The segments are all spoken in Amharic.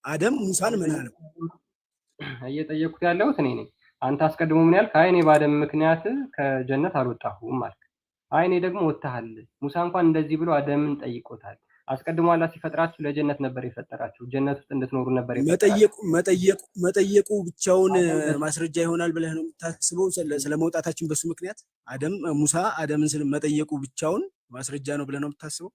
አደም ሙሳን ምን አለው? እየጠየኩት ያለሁት እኔ ነኝ። አንተ አስቀድሞ ምን ያልክ? አይ እኔ በአደም ምክንያት ከጀነት አልወጣሁም አልክ። አይ እኔ ደግሞ ወጥተሃል። ሙሳ እንኳን እንደዚህ ብሎ አደምን ጠይቆታል። አስቀድሞ አላህ ሲፈጥራችሁ ለጀነት ነበር የፈጠራችሁ፣ ጀነት ውስጥ እንድትኖሩ ነበር የፈጠራችሁ። መጠየቁ ብቻውን ማስረጃ ይሆናል ብለህ ነው የምታስበው? ስለመውጣታችን በሱ ምክንያት ሙሳ አደምን መጠየቁ ብቻውን ማስረጃ ነው ብለህ ነው የምታስበው?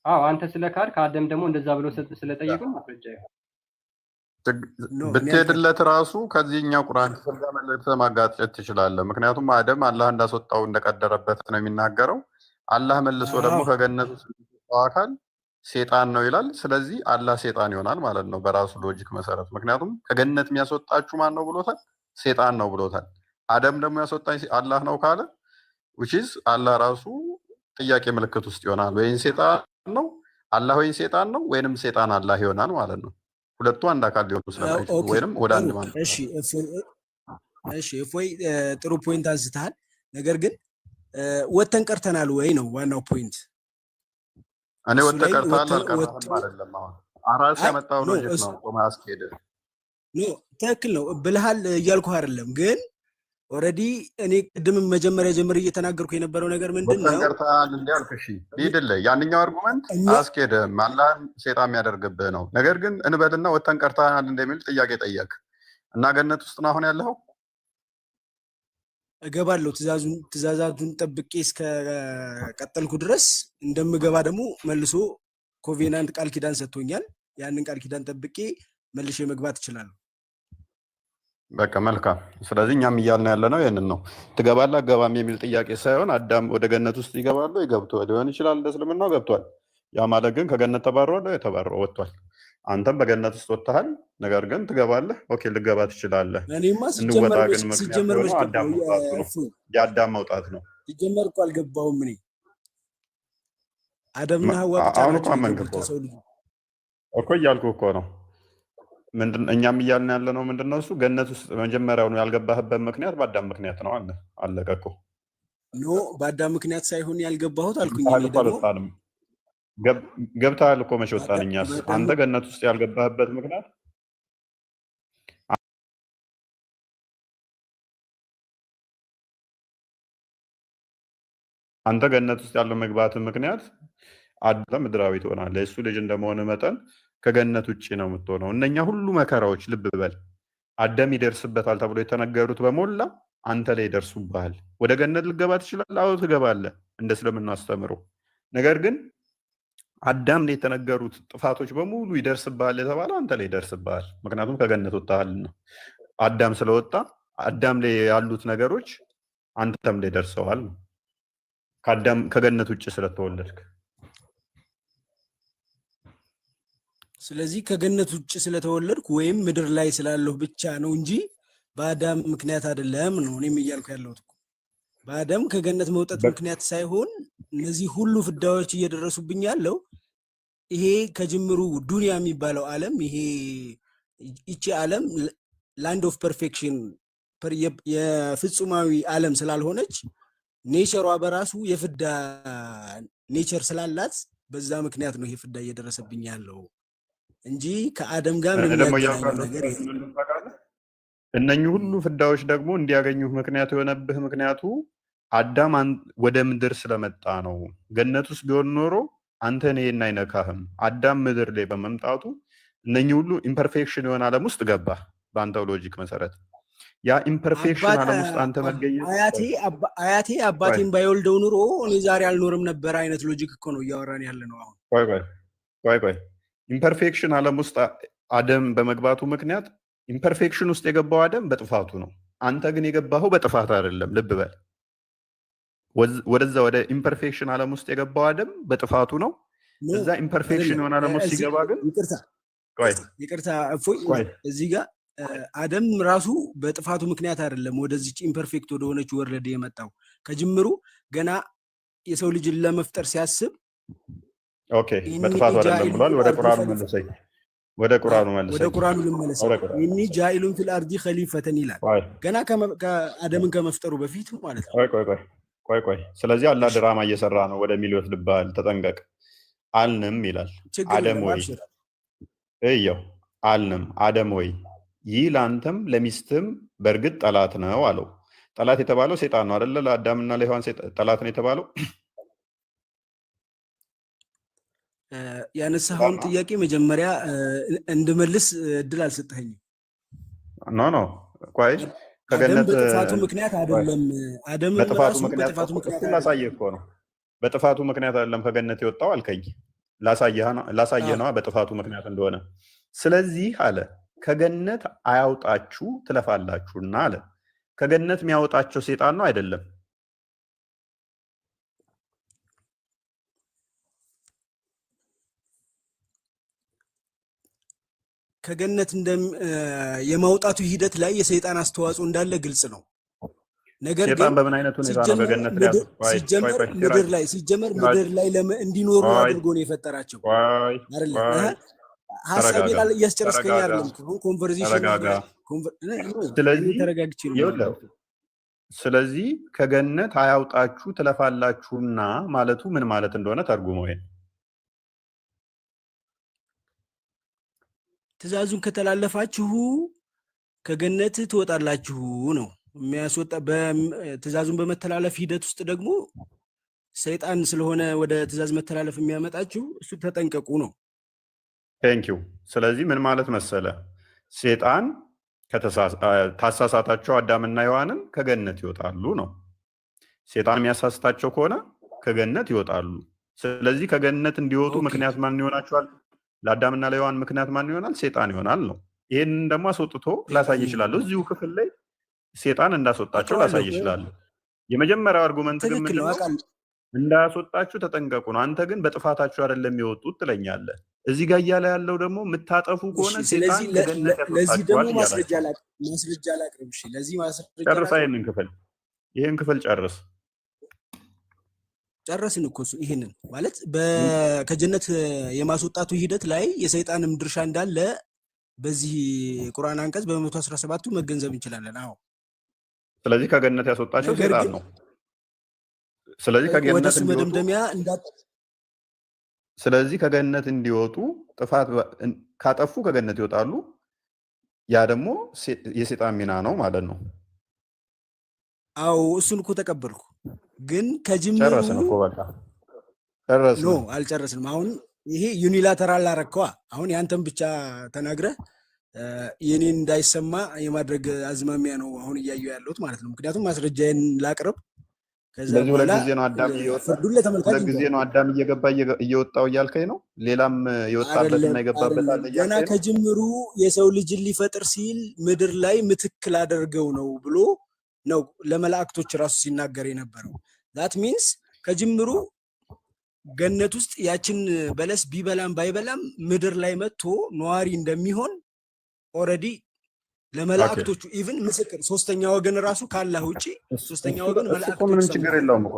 አዎ አንተ ስለካድክ አደም ደግሞ እንደዛ ብሎ ስለጠየቁ ማስረጃ ይሆናል። ብትሄድለት ራሱ ከዚህኛው ቁርአን ክፍል ጋር መልሰህ ማጋጨት ትችላለህ። ምክንያቱም አደም አላህ እንዳስወጣው እንደቀደረበት ነው የሚናገረው። አላህ መልሶ ደግሞ ከገነት ውስጥ የሚወጣው አካል ሴጣን ነው ይላል። ስለዚህ አላህ ሴጣን ይሆናል ማለት ነው በራሱ ሎጂክ መሰረት። ምክንያቱም ከገነት የሚያስወጣችሁ ማን ነው ብሎታል? ሴጣን ነው ብሎታል። አደም ደግሞ ያስወጣኝ አላህ ነው ካለ which is አላህ ራሱ ጥያቄ ምልክት ውስጥ ይሆናል። ወይም ሴጣን ነው አላህ ወይም ሴጣን ነው ወይንም ሴጣን አላህ ይሆናል ማለት ነው። ሁለቱ አንድ አካል ሊሆኑ ስለማይችሉ ወይንም ወደ አንድ ማለት ነው። እሺ እፎይ ጥሩ ፖይንት አንስተሃል። ነገር ግን ወተን ቀርተናል ወይ ነው ዋናው ፖይንት። እኔ ወተን ቀርተናል አልቀረንም አይደለም። አሁን አራስ ያመጣው ሎጂክ ነው ማስኬድ ነው። ትክክል ነው ብለሃል እያልኩህ አይደለም። ግን ኦልሬዲ እኔ ቅድም መጀመሪያ ጀምር እየተናገርኩ የነበረው ነገር ምንድን ነው? ወተን ቀርተናል እንዲያልክ እሺ ሊድል ያንኛው አርጉመንት አስኬድም አላህ ሴጣን የሚያደርግብህ ነው። ነገር ግን እንበልና ወተን ቀርተናል እንደሚል ጥያቄ ጠየቅ እና ገነት ውስጥ ነው አሁን ያለው እገባለሁ ትእዛዛቱን ጠብቄ እስከ ቀጠልኩ ድረስ እንደምገባ ደግሞ መልሶ ኮቬናንት ቃል ኪዳን ሰጥቶኛል። ያንን ቃል ኪዳን ጠብቄ መልሼ መግባት እችላለሁ። በቃ መልካም። ስለዚህ እኛም እያልን ያለነው ይሄንን ነው። ትገባለህ አትገባም የሚል ጥያቄ ሳይሆን አዳም ወደ ገነት ውስጥ ይገባሉ ይገብቶ ሊሆን ይችላል እንደ እስልምናው ገብቷል። ያ ማለት ግን ከገነት ተባረዋል የተባረረ ወጥቷል። አንተም በገነት ውስጥ ወጥተሃል። ነገር ግን ትገባለህ። ኦኬ ልገባ ትችላለህ። እንወጣ ግን የአዳም መውጣት ነው። ሲጀመር እኮ አልገባሁም እኔ አደምና ሐዋ ብቻ ናቸው እኮ እያልኩ እኮ ነው። ምንድን እኛም እያልን ያለ ነው ምንድን ነው እሱ ገነት ውስጥ መጀመሪያውኑ ያልገባህበት ምክንያት በአዳም ምክንያት ነው አለ። አለቀ እኮ ኖ በአዳም ምክንያት ሳይሆን ያልገባሁት አልኩኝ። ገብተሃል እኮ መቼ ወጣን እኛስ? አንተ ገነት ውስጥ ያልገባህበት ምክንያት አንተ ገነት ውስጥ ያለው መግባት ምክንያት አዳም ምድራዊ ትሆናለህ። እሱ ልጅ እንደመሆነ መጠን ከገነት ውጪ ነው የምትሆነው። እነኛ ሁሉ መከራዎች ልብ በል አዳም ይደርስበታል ተብሎ የተነገሩት በሞላ አንተ ላይ ይደርሱብሃል። ወደ ገነት ልገባ ትችላለህ? አዎ ትገባለህ እንደ እስልምና አስተምሮ። ነገር ግን አዳም ላይ የተነገሩት ጥፋቶች በሙሉ ይደርስብሃል የተባለ አንተ ላይ ይደርስብሃል። ምክንያቱም ከገነት ወጣሃልና። አዳም ስለወጣ አዳም ላይ ያሉት ነገሮች አንተም ላይ ደርሰዋል። ከገነት ውጭ ስለተወለድክ ስለዚህ ከገነት ውጭ ስለተወለድኩ ወይም ምድር ላይ ስላለሁ ብቻ ነው እንጂ በአዳም ምክንያት አይደለም ነው እኔም እያልኩ ያለሁት። በአዳም ከገነት መውጣት ምክንያት ሳይሆን እነዚህ ሁሉ ፍዳዎች እየደረሱብኝ ያለው ይሄ ከጅምሩ ዱንያ የሚባለው ዓለም ይቺ ዓለም ላንድ ኦፍ ፐርፌክሽን የፍጹማዊ ዓለም ስላልሆነች ኔቸሯ በራሱ የፍዳ ኔቸር ስላላት በዛ ምክንያት ነው ይሄ ፍዳ እየደረሰብኝ ያለው እንጂ ከአደም ጋር ምን ያገናኘው ነገር የለም። እነኚህ ሁሉ ፍዳዎች ደግሞ እንዲያገኙህ ምክንያት የሆነብህ ምክንያቱ አዳም ወደ ምድር ስለመጣ ነው። ገነት ውስጥ ቢሆን ኖሮ አንተን ይሄን አይነካህም። አዳም ምድር ላይ በመምጣቱ እነኚህ ሁሉ ኢምፐርፌክሽን የሆነ ዓለም ውስጥ ገባህ በአንተው ሎጂክ መሰረት። ያ ኢምፐርፌክሽን ዓለም ውስጥ አንተ መገኘት አያቴ አባቴን ባይወልደው ኑሮ እኔ ዛሬ አልኖርም ነበር አይነት ሎጂክ እኮ ነው እያወራን ያለ ነው አሁን። ቆይ ኢምፐርፌክሽን ዓለም ውስጥ አደም በመግባቱ ምክንያት ኢምፐርፌክሽን ውስጥ የገባው አደም በጥፋቱ ነው። አንተ ግን የገባኸው በጥፋት አይደለም። ልብ በል ወደዛ ወደ ኢምፐርፌክሽን ዓለም ውስጥ የገባው አደም በጥፋቱ ነው። እዛ ኢምፐርፌክሽን የሆነ ዓለም ውስጥ ሲገባ ግን ይቅርታ እፎይ እዚህ ጋር አደም ራሱ በጥፋቱ ምክንያት አይደለም ወደዚች ኢምፐርፌክት ወደ ሆነች ወርልድ የመጣው። ከጅምሩ ገና የሰው ልጅን ለመፍጠር ሲያስብ ኦኬ በጥፋቱ አይደለም ብሏል። ወደ ቁርአኑ መልሰኝ። ወደ ቁርአኑ ልመለስ። ኢኒ ጃኢሉን ፊል አርዲ ኸሊፈተን ይላል። ገና ከአደምን ከመፍጠሩ በፊት ማለት ነው። ቆይ ስለዚህ አላህ ድራማ እየሰራ ነው ወደሚል ይወስድብሃል። ተጠንቀቅ አልንም ይላል። አደም ወይ እየው አልንም አደም ወይ ይህ ለአንተም ለሚስትም በእርግጥ ጠላት ነው አለው። ጠላት የተባለው ሴጣን ነው አይደለ? ለአዳምና ለሔዋን ጠላት ነው የተባለው። ያነሳኸውን ጥያቄ መጀመሪያ እንድመልስ እድል አልሰጠኸኝም። ኖ ቆይ አደም በጥፋቱ ምክንያት አይደለም። አደም በጥፋቱ ምክንያት ላሳየህ እኮ ነው። በጥፋቱ ምክንያት አይደለም ከገነት የወጣው አልከኝ። ላሳየህ ነዋ በጥፋቱ ምክንያት እንደሆነ። ስለዚህ አለ ከገነት አያውጣችሁ ትለፋላችሁና አለ። ከገነት የሚያወጣቸው ሴጣን ነው አይደለም? ከገነት የማውጣቱ ሂደት ላይ የሰይጣን አስተዋጽኦ እንዳለ ግልጽ ነው። ነገር ግን በምን አይነት ሁኔታ ነው ከገነት ሲጀመር ምድር ላይ እንዲኖሩ አድርጎ ነው የፈጠራቸው አይደል? ሀሳቤን እያስጨረስከኝ አይደለም። ኮንቨርሴሽን ተረጋግቼ ነው። ስለዚህ ከገነት አያውጣችሁ ትለፋላችሁና ማለቱ ምን ማለት እንደሆነ ተርጉመው። ይሄን ትእዛዙን ከተላለፋችሁ ከገነት ትወጣላችሁ ነው የሚያስወጣ። ትእዛዙን በመተላለፍ ሂደት ውስጥ ደግሞ ሰይጣን ስለሆነ ወደ ትእዛዝ መተላለፍ የሚያመጣችሁ እሱ ተጠንቀቁ ነው። ቴንኪው። ስለዚህ ምን ማለት መሰለ፣ ሴጣን ታሳሳታቸው አዳምና ሔዋንን ከገነት ይወጣሉ ነው። ሴጣን የሚያሳስታቸው ከሆነ ከገነት ይወጣሉ። ስለዚህ ከገነት እንዲወጡ ምክንያት ማን ይሆናቸዋል? ለአዳምና ለሔዋን ምክንያት ማን ይሆናል? ሴጣን ይሆናል ነው። ይህንን ደግሞ አስወጥቶ ላሳይ ይችላለሁ። እዚሁ ክፍል ላይ ሴጣን እንዳስወጣቸው ላሳይ ይችላለሁ። የመጀመሪያው አርጉመንት ግን ምንድን ነው? እንዳያስወጣችሁ ተጠንቀቁ ነው። አንተ ግን በጥፋታችሁ አይደለም የሚወጡት ትለኛለህ። እዚህ ጋር እያለ ያለው ደግሞ የምታጠፉ ከሆነ ሴጣን ከገነት ያስወጣችኋል እያለ ማስረጃ ላቅርብ። ለዚህ ማስረጃ ጨርሳ ይህን ክፍል ጨርስ። ጨረስን እኮ እሱ ይሄንን ማለት ከጀነት የማስወጣቱ ሂደት ላይ የሰይጣንም ድርሻ እንዳለ በዚህ ቁርአን አንቀጽ በ117ቱ መገንዘብ እንችላለን። አዎ። ስለዚህ ከገነት ያስወጣቸው ሴጣን ነው። ስለዚህ ከገነት መደምደሚያ ስለዚህ ከገነት እንዲወጡ ጥፋት ካጠፉ ከገነት ይወጣሉ። ያ ደግሞ የሴጣን ሚና ነው ማለት ነው። አዎ እሱን እኮ ተቀበልኩ። ግን ከጅምሩ ጨረስን እኮ በቃ ጨረስን። ኖ አልጨረስንም። አሁን ይሄ ዩኒላተራል አረከዋ። አሁን ያንተን ብቻ ተናግረህ የኔን እንዳይሰማ የማድረግ አዝማሚያ ነው አሁን እያየሁ ያለሁት ማለት ነው። ምክንያቱም ማስረጃዬን ላቅርብ። ስለዚህ ሁለት ጊዜ ነው አዳም እየገባ እየወጣው እያልከኝ ነው። ሌላም የወጣበትና የገባበት አለ። ገና ከጅምሩ የሰው ልጅን ሊፈጥር ሲል ምድር ላይ ምትክል አደርገው ነው ብሎ ነው ለመላእክቶች ራሱ ሲናገር የነበረው። ዛት ሚንስ ከጅምሩ ገነት ውስጥ ያችን በለስ ቢበላም ባይበላም ምድር ላይ መጥቶ ነዋሪ እንደሚሆን ኦልሬዲ ለመላእክቶቹ ኢቭን ምስክር ሶስተኛ ወገን ራሱ ካላህ ውጪ ሶስተኛ ወገን መላእክቶች ምንም ችግር የለውም እኮ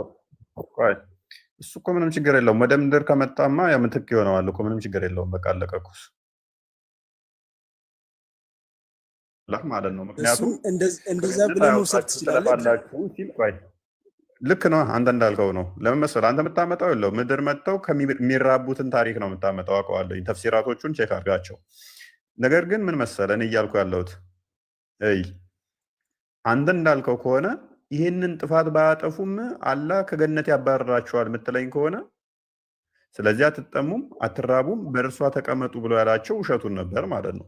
እሱ እኮ ምንም ችግር የለውም። ወደ ምድር ከመጣማ ያ ምትክ ይሆነዋል እኮ ምንም ችግር የለውም። በቃ አለቀኩስ ማለት ነው። ምክንያቱም እንደዛ ብለህ መውሰድ ትችላለህ። ልክ ነው። አንተ እንዳልከው ነው። ለምን መሰለህ አንተ የምታመጣው የለው ምድር መጥተው ከሚራቡትን ታሪክ ነው የምታመጣው። አውቀዋለሁ። ተፍሲራቶቹን ቼክ አድርጋቸው። ነገር ግን ምን መሰለህ እኔ እያልኩ ያለሁት አንተ እንዳልከው ከሆነ ይህንን ጥፋት ባያጠፉም አላህ ከገነት ያባረራቸዋል የምትለኝ ከሆነ ስለዚህ አትጠሙም፣ አትራቡም፣ በእርሷ ተቀመጡ ብሎ ያላቸው ውሸቱን ነበር ማለት ነው።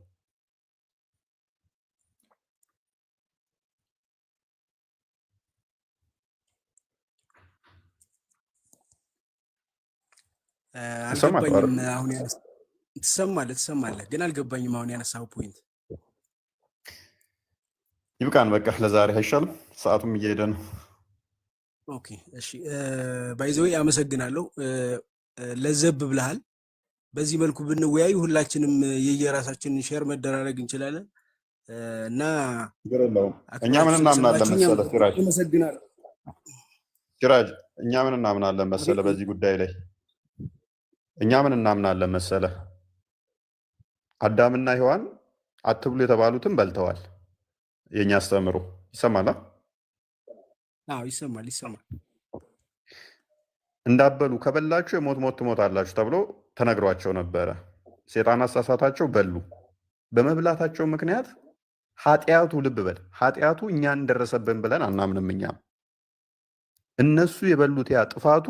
አልገባኝም። አሁን ትሰማለህ ግን አልገባኝም። አሁን ያነሳው ፖይንት ይብቃን በቃ ለዛሬ አይሻልም? ሰዓቱም እየሄደ ነው። ኦኬ እሺ። ባይዘው አመሰግናለሁ። ለዘብ ብለሃል። በዚህ መልኩ ብንወያይ ሁላችንም የየራሳችንን ሼር መደራረግ እንችላለን እና እኛ ምን እናምናለን መሰለህ ሲራጅ፣ አመሰግናለሁ ሲራጅ። እኛ ምን እናምናለን መሰለህ በዚህ ጉዳይ ላይ እኛ ምን እናምናለን መሰለህ አዳምና ሔዋን አትብሉ የተባሉትን በልተዋል። የኛ አስተምሮ ይሰማል? አዎ ይሰማል። እንዳበሉ ከበላችሁ የሞት ሞት ትሞታላችሁ ተብሎ ተነግሯቸው ነበረ። ሴጣን አሳሳታቸው፣ በሉ። በመብላታቸው ምክንያት ኃጢአቱ፣ ልብ በል፣ ኃጢአቱ እኛን ደረሰብን ብለን አናምንም። እኛም እነሱ የበሉት ያ ጥፋቱ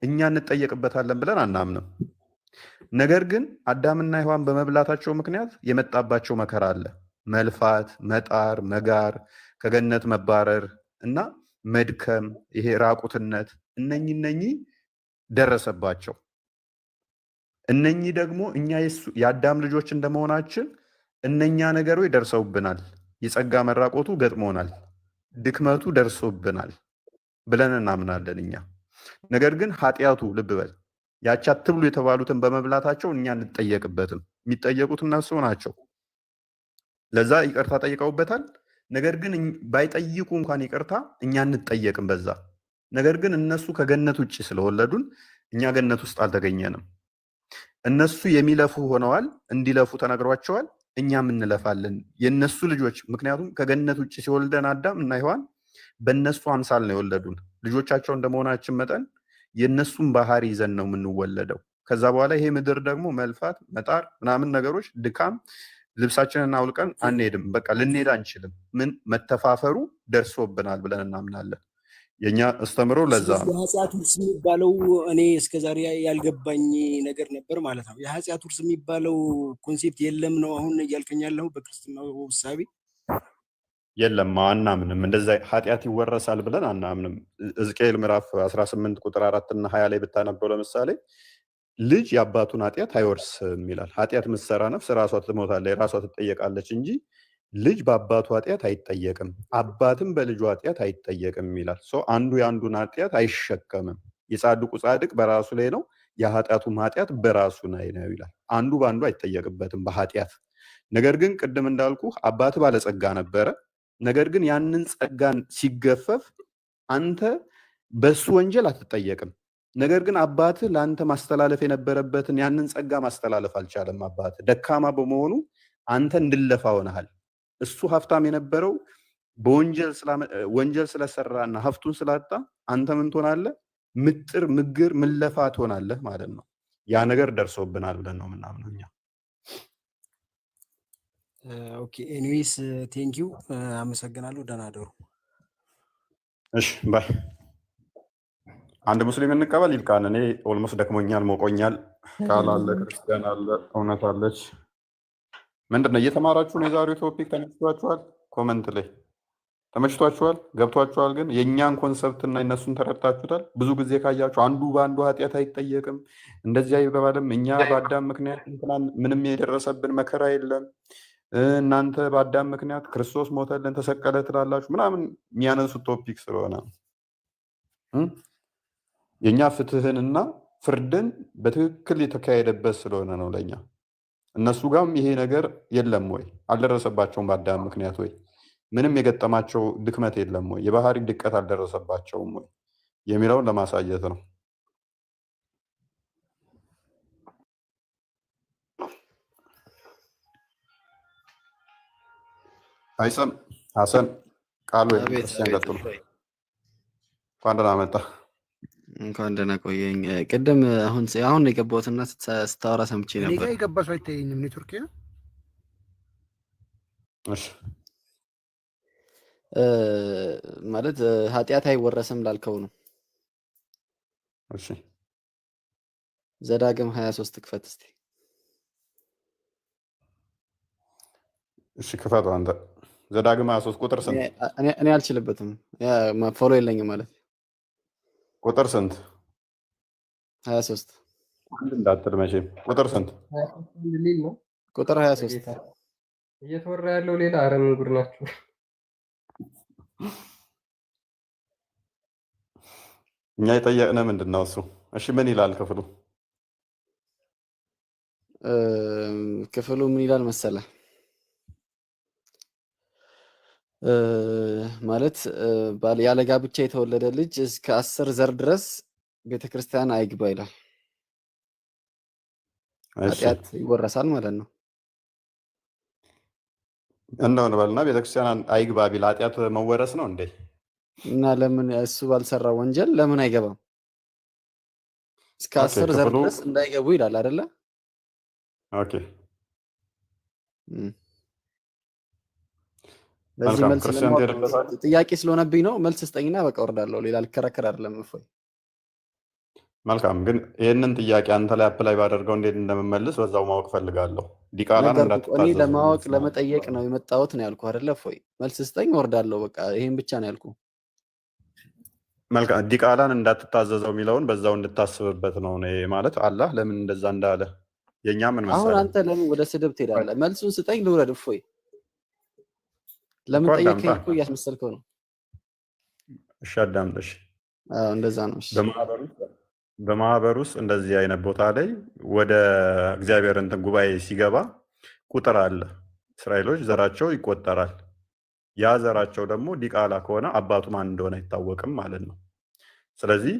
እኛ እንጠየቅበታለን ብለን አናምንም። ነገር ግን አዳምና ሔዋን በመብላታቸው ምክንያት የመጣባቸው መከራ አለ። መልፋት፣ መጣር፣ መጋር፣ ከገነት መባረር እና መድከም፣ ይሄ ራቁትነት፣ እነኚህ ደረሰባቸው። እነኚህ ደግሞ እኛ የአዳም ልጆች እንደመሆናችን እነኛ ነገሮች ደርሰውብናል። የጸጋ መራቆቱ ገጥሞናል፣ ድክመቱ ደርሶብናል ብለን እናምናለን እኛ። ነገር ግን ኃጢአቱ፣ ልብ በል፣ ያቺ አትብሉ የተባሉትን በመብላታቸው እኛ እንጠየቅበትም። የሚጠየቁት እነሱ ናቸው። ለዛ ይቅርታ ጠይቀውበታል። ነገር ግን ባይጠይቁ እንኳን ይቅርታ እኛ እንጠየቅም በዛ። ነገር ግን እነሱ ከገነት ውጭ ስለወለዱን እኛ ገነት ውስጥ አልተገኘንም። እነሱ የሚለፉ ሆነዋል፣ እንዲለፉ ተነግሯቸዋል። እኛም እንለፋለን የነሱ ልጆች። ምክንያቱም ከገነት ውጭ ሲወልደን አዳም እና ሔዋን በእነሱ አምሳል ነው የወለዱን። ልጆቻቸው እንደመሆናችን መጠን የእነሱን ባህሪ ይዘን ነው የምንወለደው። ከዛ በኋላ ይሄ ምድር ደግሞ መልፋት፣ መጣር ምናምን ነገሮች፣ ድካም፣ ልብሳችንን አውልቀን አንሄድም። በቃ ልንሄድ አንችልም። ምን መተፋፈሩ ደርሶብናል ብለን እናምናለን። የኛ አስተምሮ ለዛ ነው። የኃጢአት ውርስ የሚባለው እኔ እስከዛሬ ያልገባኝ ነገር ነበር ማለት ነው። የኃጢአት ውርስ የሚባለው ኮንሴፕት የለም ነው አሁን እያልከኝ ያለው? በክርስትናው ውሳቤ የለም፣ አናምንም። እንደዛ ኃጢአት ይወረሳል ብለን አናምንም። ሕዝቅኤል ምዕራፍ 18 ቁጥር 4 እና 20 ላይ ብታነበው ለምሳሌ ልጅ የአባቱን ኃጢአት አይወርስም ይላል። ኃጢአት የምትሰራ ነፍስ ራሷ ትሞታለች፣ ራሷ ትጠየቃለች እንጂ ልጅ በአባቱ ኃጢአት አይጠየቅም፣ አባትም በልጁ ኃጢአት አይጠየቅም ይላል። አንዱ የአንዱን ኃጢአት አይሸከምም። የጻድቁ ጻድቅ በራሱ ላይ ነው፣ የኃጢአቱም ኃጢአት በራሱ ላይ ነው ይላል። አንዱ በአንዱ አይጠየቅበትም በኃጢአት። ነገር ግን ቅድም እንዳልኩ አባት ባለጸጋ ነበረ። ነገር ግን ያንን ጸጋን ሲገፈፍ አንተ በሱ ወንጀል አትጠየቅም። ነገር ግን አባትህ ለአንተ ማስተላለፍ የነበረበትን ያንን ጸጋ ማስተላለፍ አልቻለም። አባትህ ደካማ በመሆኑ አንተ እንድለፋ ሆነሃል። እሱ ሀብታም የነበረው ወንጀል ስለሰራና ሀብቱን ስላጣ አንተ ምን ትሆናለህ? ምጥር፣ ምግር፣ ምለፋ ትሆናለህ ማለት ነው። ያ ነገር ደርሶብናል ብለን ነው የምናምነው እኛ። ኦኬ ኤኒዌይስ ቴንኪው፣ አመሰግናለሁ። ደህና ደሩ። እሺ ባይ። አንድ ሙስሊም እንቀበል ይልቃል። እኔ ኦልሞስት ደክሞኛል፣ ሞቆኛል። ቃል አለ፣ ክርስቲያን አለ፣ እውነት አለች። ምንድን ነው እየተማራችሁ ነው? የዛሬው ቶፒክ ተመችቷችኋል? ኮመንት ላይ ተመችቷችኋል? ገብቷችኋል? ግን የእኛን ኮንሰፕት እና እነሱን ተረድታችሁታል? ብዙ ጊዜ ካያችሁ አንዱ በአንዱ ኃጢአት አይጠየቅም እንደዚህ አይባልም። እኛ በአዳም ምክንያት ምንም የደረሰብን መከራ የለም፣ እናንተ በአዳም ምክንያት ክርስቶስ ሞተልን ተሰቀለ ትላላችሁ ምናምን የሚያነሱት ቶፒክ ስለሆነ የእኛ ፍትህንና ፍርድን በትክክል የተካሄደበት ስለሆነ ነው ለእኛ። እነሱ ጋርም ይሄ ነገር የለም ወይ? አልደረሰባቸውም በአዳም ምክንያት ወይ? ምንም የገጠማቸው ድክመት የለም ወይ? የባህሪ ድቀት አልደረሰባቸውም ወይ የሚለውን ለማሳየት ነው። አይሰም ሀሰን ቃሉ ክርስቲያን ቀጥሉ። እንኳን ደህና መጣ። እንኳን ደህና ቆየኝ። ቅድም አሁን የገባሁትና ስታወራ ሰምቼ ነበር። እኔ ጋር የገባ ሰው አይታየኝም። ኔትወርክ ነው። እሺ ማለት ኃጢአት አይወረስም ላልከው ነው። እሺ ዘዳግም 23 ክፈት እስቲ። እሺ ክፈቱ አንተ። ዘዳግም 23 ቁጥር ስንት? እኔ አልችልበትም፣ ፎሎ የለኝም ማለት ቁጥር ስንት? 23 አንድ እንዳትል መቼም። ቁጥር ስንት? ቁጥር 23 እየተወራ ያለው ሌላ። ኧረ ምን ጉድ ናችሁ! እኛ የጠየቅነው ምንድን ነው እሱ? እሺ ምን ይላል ክፍሉ? ክፍሉ ምን ይላል መሰለ? ማለት ያለ ጋብቻ የተወለደ ልጅ እስከ 10 ዘር ድረስ ቤተክርስቲያን አይግባ ይላል። ኃጢአት ይወረሳል ማለት ነው። እንደው እንበልና ቤተክርስቲያን አይግባ ቢል ኃጢአት መወረስ ነው እንዴ? እና ለምን እሱ ባልሰራ ወንጀል ለምን አይገባም? እስከ 10 ዘር ድረስ እንዳይገቡ ይላል አይደለ? ኦኬ ለዚህ መልካም መልስ ክርስቲያን ለማወቅ ትሄድበታለህ? ጥያቄ ስለሆነብኝ ነው። መልስ ስጠኝና በቃ ወርዳለሁ። ሌላ ልከራከር አይደለም። እፎይ መልካም ግን ይህንን ጥያቄ አንተ ላይ አፕላይ ባደርገው እንዴት እንደምመልስ በዛው ማወቅ ፈልጋለሁ። ዲቃላን ነገርኩህ እኮ እኔ እንዳትታዘዙ ለማወቅ ለመጠየቅ ነው የመጣሁት ነው ያልኩህ አይደለ? እፎይ መልስ ስጠኝ ወርዳለሁ። በቃ ይሄን ብቻ ነው ያልኩህ። መልካም ዲቃላን እንዳትታዘዘው የሚለውን በዛው እንድታስብበት ነው። እኔ ማለት አላህ ለምን እንደዛ እንዳለ የእኛ ምን አሁን መሰለህ፣ አንተ ለምን ወደ ስድብ ትሄዳለህ? መልሱን ስጠኝ ልውረድ። እፎይ ለምን እኮ ጠየቀኝ አዳምጣ። እኮ እያስመሰልከው ነው። እሺ አዳምጠሽ። አዎ እንደዛ ነው። እሺ በማህበር ውስጥ እንደዚህ አይነት ቦታ ላይ ወደ እግዚአብሔር እንትን ጉባኤ ሲገባ ቁጥር አለ። እስራኤሎች ዘራቸው ይቆጠራል። ያ ዘራቸው ደግሞ ዲቃላ ከሆነ አባቱ ማን እንደሆነ አይታወቅም ማለት ነው። ስለዚህ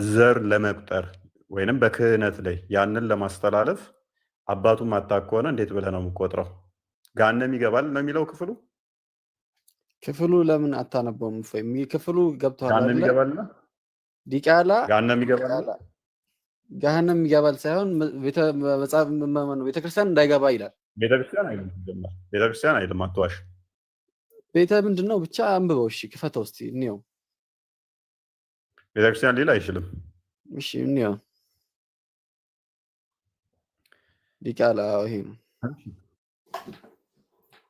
ዘር ለመቁጠር ወይንም በክህነት ላይ ያንን ለማስተላለፍ አባቱን ማታውቅ ከሆነ እንዴት ብለህ ነው የምቆጥረው? ገሃነም ይገባል ነው የሚለው ክፍሉ። ክፍሉ ለምን አታነበውም? ክፍሉ ገብቷል ገሃነም አይደለ? ይገባል ዲቃላ ገሃነም ይገባል ገሃነም ይገባል ሳይሆን ቤተክርስቲያን እንዳይገባ ይላል። ቤተክርስቲያን አይልም። ቤተክርስቲያን አይልም። አትዋሽ። ቤተ ምንድን ነው ብቻ አንብበው። እሺ ክፈተው እስቲ እንየው። ቤተክርስቲያን ሊል አይችልም። እሺ እንየው። ዲቃላ ይሄ ነው።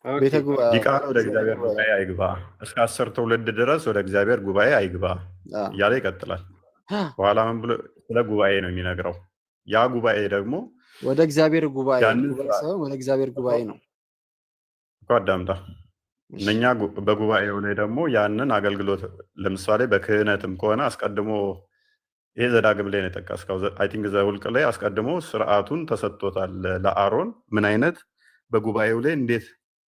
ቤተ ጉባኤ ዲቃላ ወደ እግዚአብሔር ጉባኤ አይግባ፣ እስከ 10 ትውልድ ድረስ ወደ እግዚአብሔር ጉባኤ አይግባ እያለ ይቀጥላል። በኋላ ምን ብሎ ስለ ጉባኤ ነው የሚነግረው። ያ ጉባኤ ደግሞ ወደ እግዚአብሔር ጉባኤ ሳይሆን ወደ እግዚአብሔር ጉባኤ ነው እኮ። አዳምጣ። እነኛ በጉባኤው ላይ ደግሞ ያንን አገልግሎት ለምሳሌ በክህነትም ከሆነ አስቀድሞ ይሄ ዘዳግም ላይ ነው የጠቀስከው። አይ ቲንክ ዘኍልቍ ላይ አስቀድሞ ስርዓቱን ተሰጥቶታል ለአሮን ምን አይነት በጉባኤው ላይ እንዴት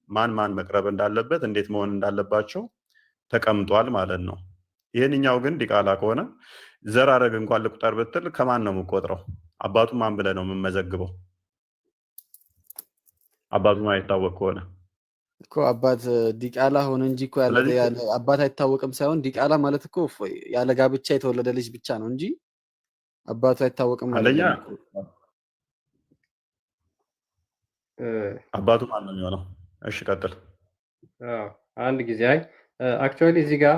ማን መቅረብ እንዳለበት እንዴት መሆን እንዳለባቸው ተቀምጧል ማለት ነው። ይህንኛው ግን ዲቃላ ከሆነ ዘር አረግ እንኳን ልቁጠር ብትል ከማን ነው የምቆጥረው? አባቱ ማን ብለህ ነው የምመዘግበው? አባቱ ማይታወቅ ከሆነ እኮ አባት ዲቃላ ሆነ እንጂ እኮ ያለ አባት አይታወቅም ሳይሆን ዲቃላ ማለት እኮ ያለ ጋብቻ የተወለደ ልጅ ብቻ ነው እንጂ አባቱ አይታወቅም ማለት ነው። አባቱ ማን ነው የሚሆነው? እሺ ቀጥል። አንድ ጊዜ አክቹዋሊ እዚህ ጋር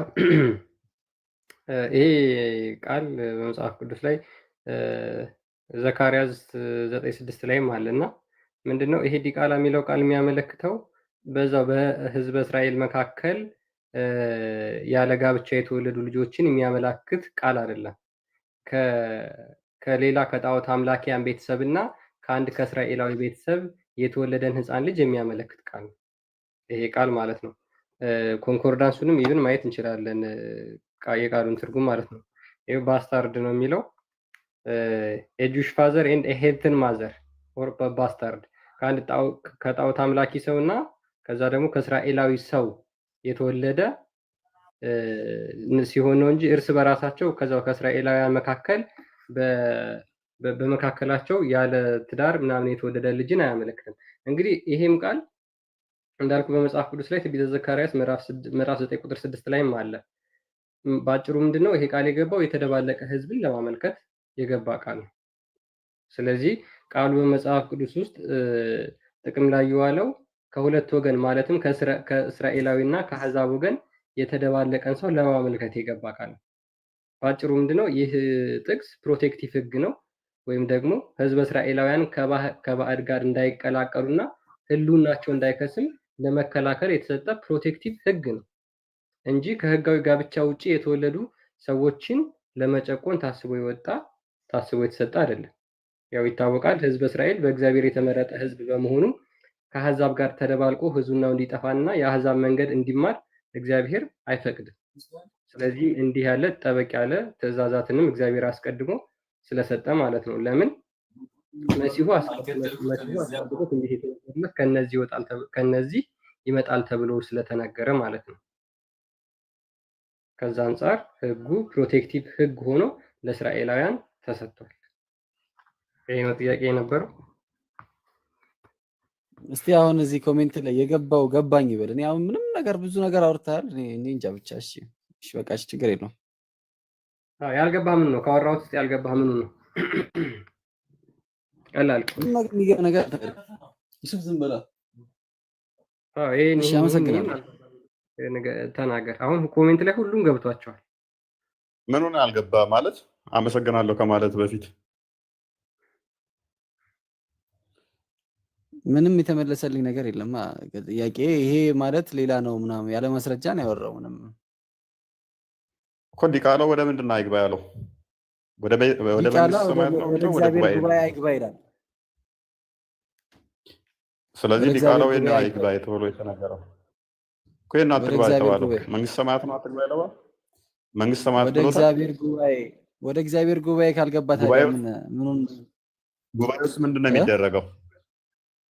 ይሄ ቃል በመጽሐፍ ቅዱስ ላይ ዘካርያስ 9:6 ላይም አለና ምንድነው ይሄ ዲቃላ የሚለው ቃል የሚያመለክተው በዛው በህዝበ እስራኤል መካከል ያለ ጋብቻ የተወለዱ ልጆችን የሚያመላክት ቃል አይደለም። ከሌላ ከጣዖት አምላኪያን ቤተሰብና ከአንድ ከእስራኤላዊ ቤተሰብ የተወለደን ህፃን ልጅ የሚያመለክት ቃል ነው ይሄ ቃል ማለት ነው። ኮንኮርዳንሱንም ኢቭን ማየት እንችላለን፣ የቃሉን ትርጉም ማለት ነው። ይሄ ባስታርድ ነው የሚለው ኤጁሽ ፋዘር ኤንድ ሄልትን ማዘር ኦር ባስታርድ ከአንድ ከጣዖት አምላኪ ሰውና ከዛ ደግሞ ከእስራኤላዊ ሰው የተወለደ ሲሆን ነው እንጂ እርስ በራሳቸው ከዛው ከእስራኤላውያን መካከል በመካከላቸው ያለ ትዳር ምናምን የተወለደ ልጅን አያመለክትም። እንግዲህ ይሄም ቃል እንዳልኩ በመጽሐፍ ቅዱስ ላይ ትንቢተ ዘካርያስ ምዕራፍ 9:6 ላይም አለ። ባጭሩ ምንድነው ይሄ ቃል የገባው የተደባለቀ ህዝብን ለማመልከት የገባ ቃል ነው። ስለዚህ ቃሉ በመጽሐፍ ቅዱስ ውስጥ ጥቅም ላይ የዋለው ከሁለት ወገን ማለትም ከእስራኤላዊና ከአሕዛብ ወገን የተደባለቀን ሰው ለማመልከት የገባ ቃል ነው። ባጭሩ ምንድነው ይህ ጥቅስ ፕሮቴክቲቭ ህግ ነው፣ ወይም ደግሞ ህዝበ እስራኤላውያን ከባዕድ ጋር እንዳይቀላቀሉና ህልውናቸው እንዳይከስም ለመከላከል የተሰጠ ፕሮቴክቲቭ ህግ ነው እንጂ ከህጋዊ ጋብቻ ውጪ የተወለዱ ሰዎችን ለመጨቆን ታስቦ የተሰጠ አይደለም። ያው ይታወቃል፣ ህዝበ እስራኤል በእግዚአብሔር የተመረጠ ህዝብ በመሆኑ ከአሕዛብ ጋር ተደባልቆ ህዝቡናው እንዲጠፋና የአሕዛብ መንገድ እንዲማር እግዚአብሔር አይፈቅድም። ስለዚህ እንዲህ ያለ ጠበቅ ያለ ትእዛዛትንም እግዚአብሔር አስቀድሞ ስለሰጠ ማለት ነው። ለምን መሲሁ አስቀድሞ እንዲህ የተነገረለት ከነዚህ ይመጣል ተብሎ ስለተነገረ ማለት ነው። ከዛ አንጻር ህጉ ፕሮቴክቲቭ ህግ ሆኖ ለእስራኤላውያን ተሰጥቷል። ይሄ ነው ጥያቄ የነበረው። እስቲ አሁን እዚህ ኮሜንት ላይ የገባው ገባኝ ይበል። እኔ አሁን ምንም ነገር ብዙ ነገር አውርተሃል። እኔ እንጃ ብቻ። እሺ በቃ ችግር የለውም። ያልገባህ ምን ነው? ካወራሁት ውስጥ ያልገባህ ምኑ ነው? ቀላል የሚገርም ነገር ይሱፍ ዝም በላ። እሺ አመሰግናለሁ። ተናገር። አሁን ኮሜንት ላይ ሁሉም ገብቷቸዋል። ምኑን አልገባ ማለት አመሰግናለሁ ከማለት በፊት ምንም የተመለሰልኝ ነገር የለም። ጥያቄ ይሄ ማለት ሌላ ነው ምናምን ያለ ማስረጃ ነው ያወራው። ምንም እኮ ዲቃላው ወደ ምንድን ነው አይግባ ያለው? ወደ መንግስት ሰማያት ነው ወደ እግዚአብሔር ጉባኤ አይግባ ይላል። ስለዚህ ዲቃላው የነ አይግባ ተብሎ የተነገረው እኮ የነ አትግባ የተባለው መንግስት ሰማያት ነው አትግባ ያለው። መንግስት ሰማያት ወደ እግዚአብሔር ጉባኤ ካልገባ ታዲያ ምኑን ጉባኤ ውስጥ ምንድን ነው የሚደረገው?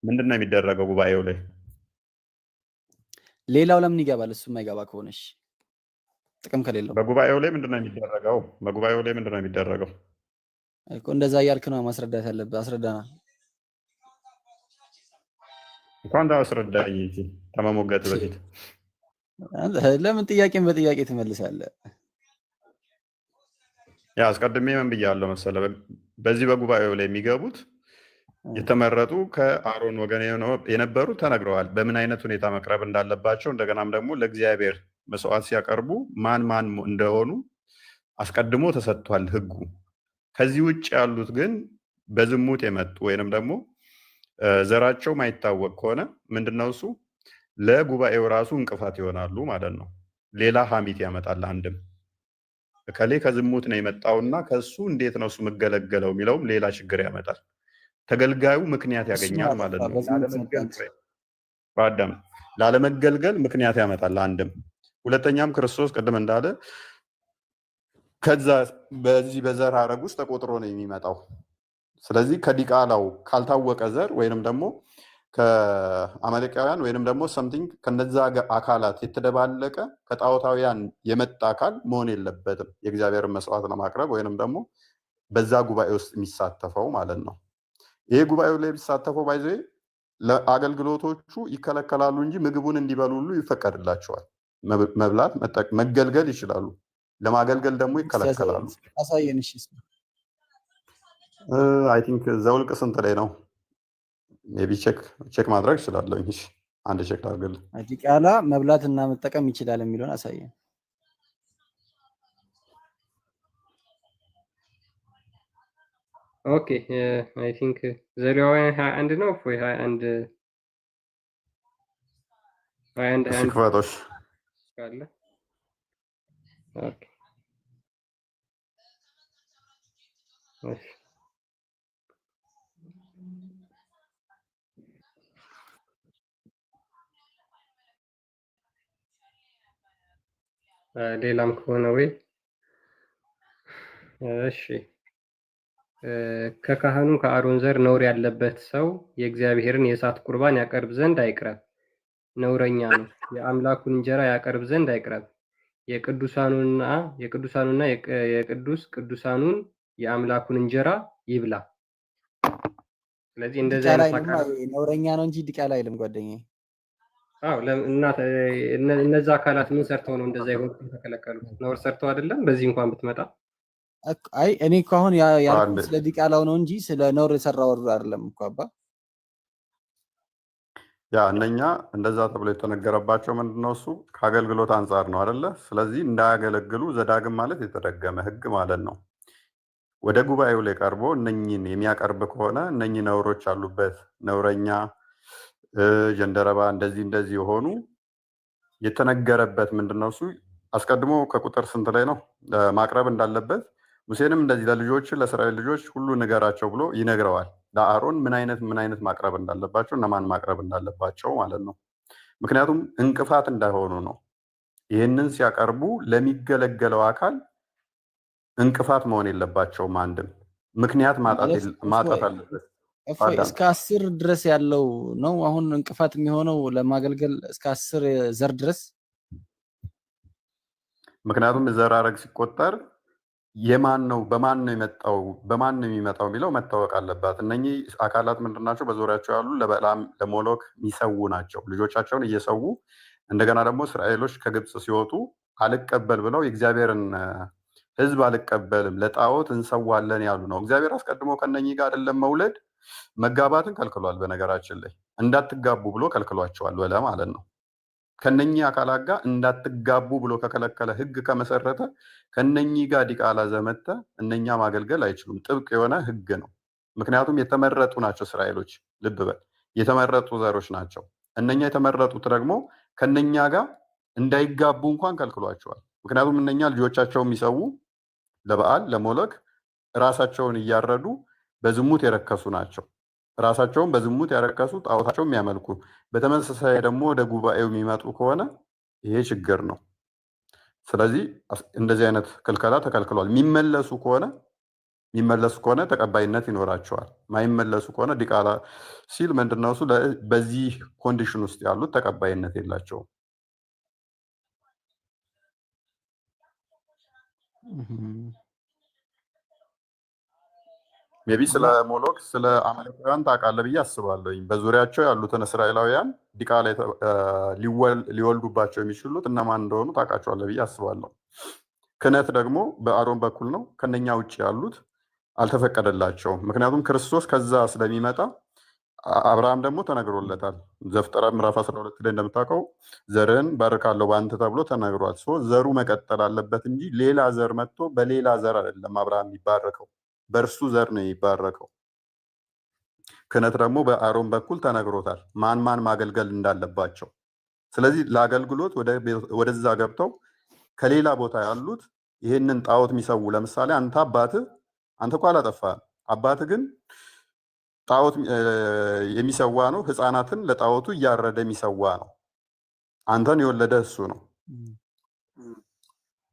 ምንድን ነው የሚደረገው ጉባኤው ላይ? ሌላው ለምን ይገባል? እሱ የማይገባ ከሆነሽ ጥቅም ከሌለው በጉባኤው ላይ ምንድን ነው የሚደረገው? በጉባኤው ላይ ምንድን ነው የሚደረገው እኮ እንደዛ እያልክ ነው ማስረዳት ያለብህ። አስረዳና እንኳን አስረዳኝ እንጂ ከመሞገት በፊት ለምን ጥያቄን በጥያቄ ትመልሳለህ? ያ አስቀድሜ ምን ብያለሁ መሰለህ? በዚህ በጉባኤው ላይ የሚገቡት የተመረጡ ከአሮን ወገን የነበሩ ተነግረዋል፣ በምን አይነት ሁኔታ መቅረብ እንዳለባቸው። እንደገናም ደግሞ ለእግዚአብሔር መስዋዕት ሲያቀርቡ ማን ማን እንደሆኑ አስቀድሞ ተሰጥቷል ህጉ። ከዚህ ውጭ ያሉት ግን በዝሙት የመጡ ወይንም ደግሞ ዘራቸው ማይታወቅ ከሆነ ምንድነው እሱ ለጉባኤው ራሱ እንቅፋት ይሆናሉ ማለት ነው። ሌላ ሀሚት ያመጣል። አንድም እከሌ ከዝሙት ነው የመጣውና ከሱ እንዴት ነው እሱ የምገለገለው የሚለውም ሌላ ችግር ያመጣል። ተገልጋዩ ምክንያት ያገኛል ማለት ነው። በአዳም ላለመገልገል ምክንያት ያመጣል። አንድም ሁለተኛም ክርስቶስ ቅድም እንዳለ ከዛ በዚህ በዘር ሐረግ ውስጥ ተቆጥሮ ነው የሚመጣው። ስለዚህ ከዲቃላው ካልታወቀ ዘር ወይንም ደግሞ ከአማሌቃውያን ወይንም ደግሞ ሰምቲንግ ከነዛ አካላት የተደባለቀ ከጣዖታውያን የመጣ አካል መሆን የለበትም የእግዚአብሔርን መስዋዕት ለማቅረብ ወይንም ደግሞ በዛ ጉባኤ ውስጥ የሚሳተፈው ማለት ነው። ይሄ ጉባኤው ላይ የሚሳተፈው ባይዘ ለአገልግሎቶቹ ይከለከላሉ እንጂ ምግቡን እንዲበሉ ሁሉ ይፈቀድላቸዋል። መብላት መገልገል ይችላሉ። ለማገልገል ደግሞ ይከለከላሉ። አሳየን። እሺ አይ ቲንክ ዘውልቅ ስንት ላይ ነው? ሜቢ ቼክ ማድረግ እችላለሁ። እሺ አንድ ቼክ አድርግልኝ። ዲቃላ መብላት እና መጠቀም ይችላል የሚለውን አሳየን። ኦኬ አይ ቲንክ ዘሌዋውያን 21 ነው ወይ 21 ክፈቶች ካለ ኦኬ እሺ ሌላም ከሆነ ወይ እሺ ከካህኑ ከአሮን ዘር ነውር ያለበት ሰው የእግዚአብሔርን የእሳት ቁርባን ያቀርብ ዘንድ አይቅረብ፣ ነውረኛ ነው። የአምላኩን እንጀራ ያቀርብ ዘንድ አይቅረብ፣ የቅዱሳኑን ቅዱሳኑን የአምላኩን እንጀራ ይብላ። ስለዚህ እንደዚህ አይነት ነውረኛ ነው እንጂ ዲቃላ አይልም ጓደኛዬ። አዎ እነዛ አካላት ምን ሰርተው ነው እንደዛ ይሆን ተከለከሉት? ነውር ሰርተው አይደለም። በዚህ እንኳን ብትመጣ አይ እኔ እኮ አሁን ያልኩት ስለ ዲቃላው ነው እንጂ ስለ ነውር የሰራው አይደለም እኮ አባ። ያ እነኛ እንደዛ ተብሎ የተነገረባቸው ምንድነው እሱ ከአገልግሎት አንጻር ነው አይደለ? ስለዚህ እንዳያገለግሉ ዘዳግም ማለት የተደገመ ህግ ማለት ነው። ወደ ጉባኤው ላይ ቀርቦ እነኝን የሚያቀርብ ከሆነ እነኚህ ነውሮች አሉበት፣ ነውረኛ፣ ጀንደረባ፣ እንደዚህ የሆኑ የተነገረበት ምንድነው እሱ አስቀድሞ ከቁጥር ስንት ላይ ነው ማቅረብ እንዳለበት ሙሴንም እንደዚህ ለልጆች ለእስራኤል ልጆች ሁሉ ንገራቸው ብሎ ይነግረዋል። ለአሮን ምን አይነት ማቅረብ እንዳለባቸው እነማን ማቅረብ እንዳለባቸው ማለት ነው። ምክንያቱም እንቅፋት እንዳይሆኑ ነው። ይህንን ሲያቀርቡ ለሚገለገለው አካል እንቅፋት መሆን የለባቸውም። አንድም ምክንያት ማጣት አለበት። እስከ 10 ድረስ ያለው ነው አሁን እንቅፋት የሚሆነው ለማገልገል እስከ 10 ዘር ድረስ። ምክንያቱም ዘር ሐረግ ሲቆጠር የማን ነው በማን ነው የመጣው በማን ነው የሚመጣው የሚለው መታወቅ አለባት። እነኚህ አካላት ምንድናቸው? በዙሪያቸው ያሉ ለበላም ለሞሎክ የሚሰዉ ናቸው። ልጆቻቸውን እየሰዉ እንደገና ደግሞ እስራኤሎች ከግብፅ ሲወጡ አልቀበል ብለው የእግዚአብሔርን ሕዝብ አልቀበልም ለጣዖት እንሰዋለን ያሉ ነው። እግዚአብሔር አስቀድሞ ከነኚህ ጋር አይደለም መውለድ መጋባትን ከልክሏል። በነገራችን ላይ እንዳትጋቡ ብሎ ከልክሏቸዋል በለ ማለት ነው። ከነኚህ አካላት ጋር እንዳትጋቡ ብሎ ከከለከለ ህግ ከመሰረተ ከነኚህ ጋር ዲቃላ ዘመተ እነኛ ማገልገል አይችሉም። ጥብቅ የሆነ ህግ ነው። ምክንያቱም የተመረጡ ናቸው እስራኤሎች። ልብ በል የተመረጡ ዘሮች ናቸው። እነኛ የተመረጡት ደግሞ ከነኛ ጋር እንዳይጋቡ እንኳን ከልክሏቸዋል። ምክንያቱም እነኛ ልጆቻቸው የሚሰዉ ለበዓል ለሞለክ ራሳቸውን እያረዱ በዝሙት የረከሱ ናቸው። ራሳቸውን በዝሙት ያረከሱ ጣዖታቸው የሚያመልኩ በተመሳሳይ ደግሞ ወደ ጉባኤው የሚመጡ ከሆነ ይሄ ችግር ነው። ስለዚህ እንደዚህ አይነት ክልከላ ተከልክሏል። የሚመለሱ ከሆነ ተቀባይነት ይኖራቸዋል። ማይመለሱ ከሆነ ዲቃላ ሲል ምንድነው እሱ በዚህ ኮንዲሽን ውስጥ ያሉት ተቀባይነት የላቸውም። ሜቢ ስለ ሞሎክ ስለ አማሌቃውያን ታውቃለህ ብዬ አስባለሁ። በዙሪያቸው ያሉትን እስራኤላውያን ዲቃላ ሊወልዱባቸው የሚችሉት እነማን እንደሆኑ ታውቃቸዋለህ ብዬ አስባለሁ። ክህነት ደግሞ በአሮን በኩል ነው። ከነኛ ውጭ ያሉት አልተፈቀደላቸውም። ምክንያቱም ክርስቶስ ከዛ ስለሚመጣ አብርሃም ደግሞ ተነግሮለታል። ዘፍጥረት ምዕራፍ 12 ላይ እንደምታውቀው ዘርን ባርካለሁ በአንተ ተብሎ ተነግሯል። ዘሩ መቀጠል አለበት እንጂ ሌላ ዘር መጥቶ በሌላ ዘር አይደለም አብርሃም የሚባረከው፣ በእርሱ ዘር ነው የሚባረከው። ክህነት ደግሞ በአሮን በኩል ተነግሮታል ማን ማን ማገልገል እንዳለባቸው። ስለዚህ ለአገልግሎት ወደዛ ገብተው ከሌላ ቦታ ያሉት ይህንን ጣዖት የሚሰዉ ለምሳሌ አንተ እኮ አላጠፋህም፣ አባትህ ግን ጣዖት የሚሰዋ ነው። ህፃናትን ለጣዖቱ እያረደ የሚሰዋ ነው። አንተን የወለደ እሱ ነው።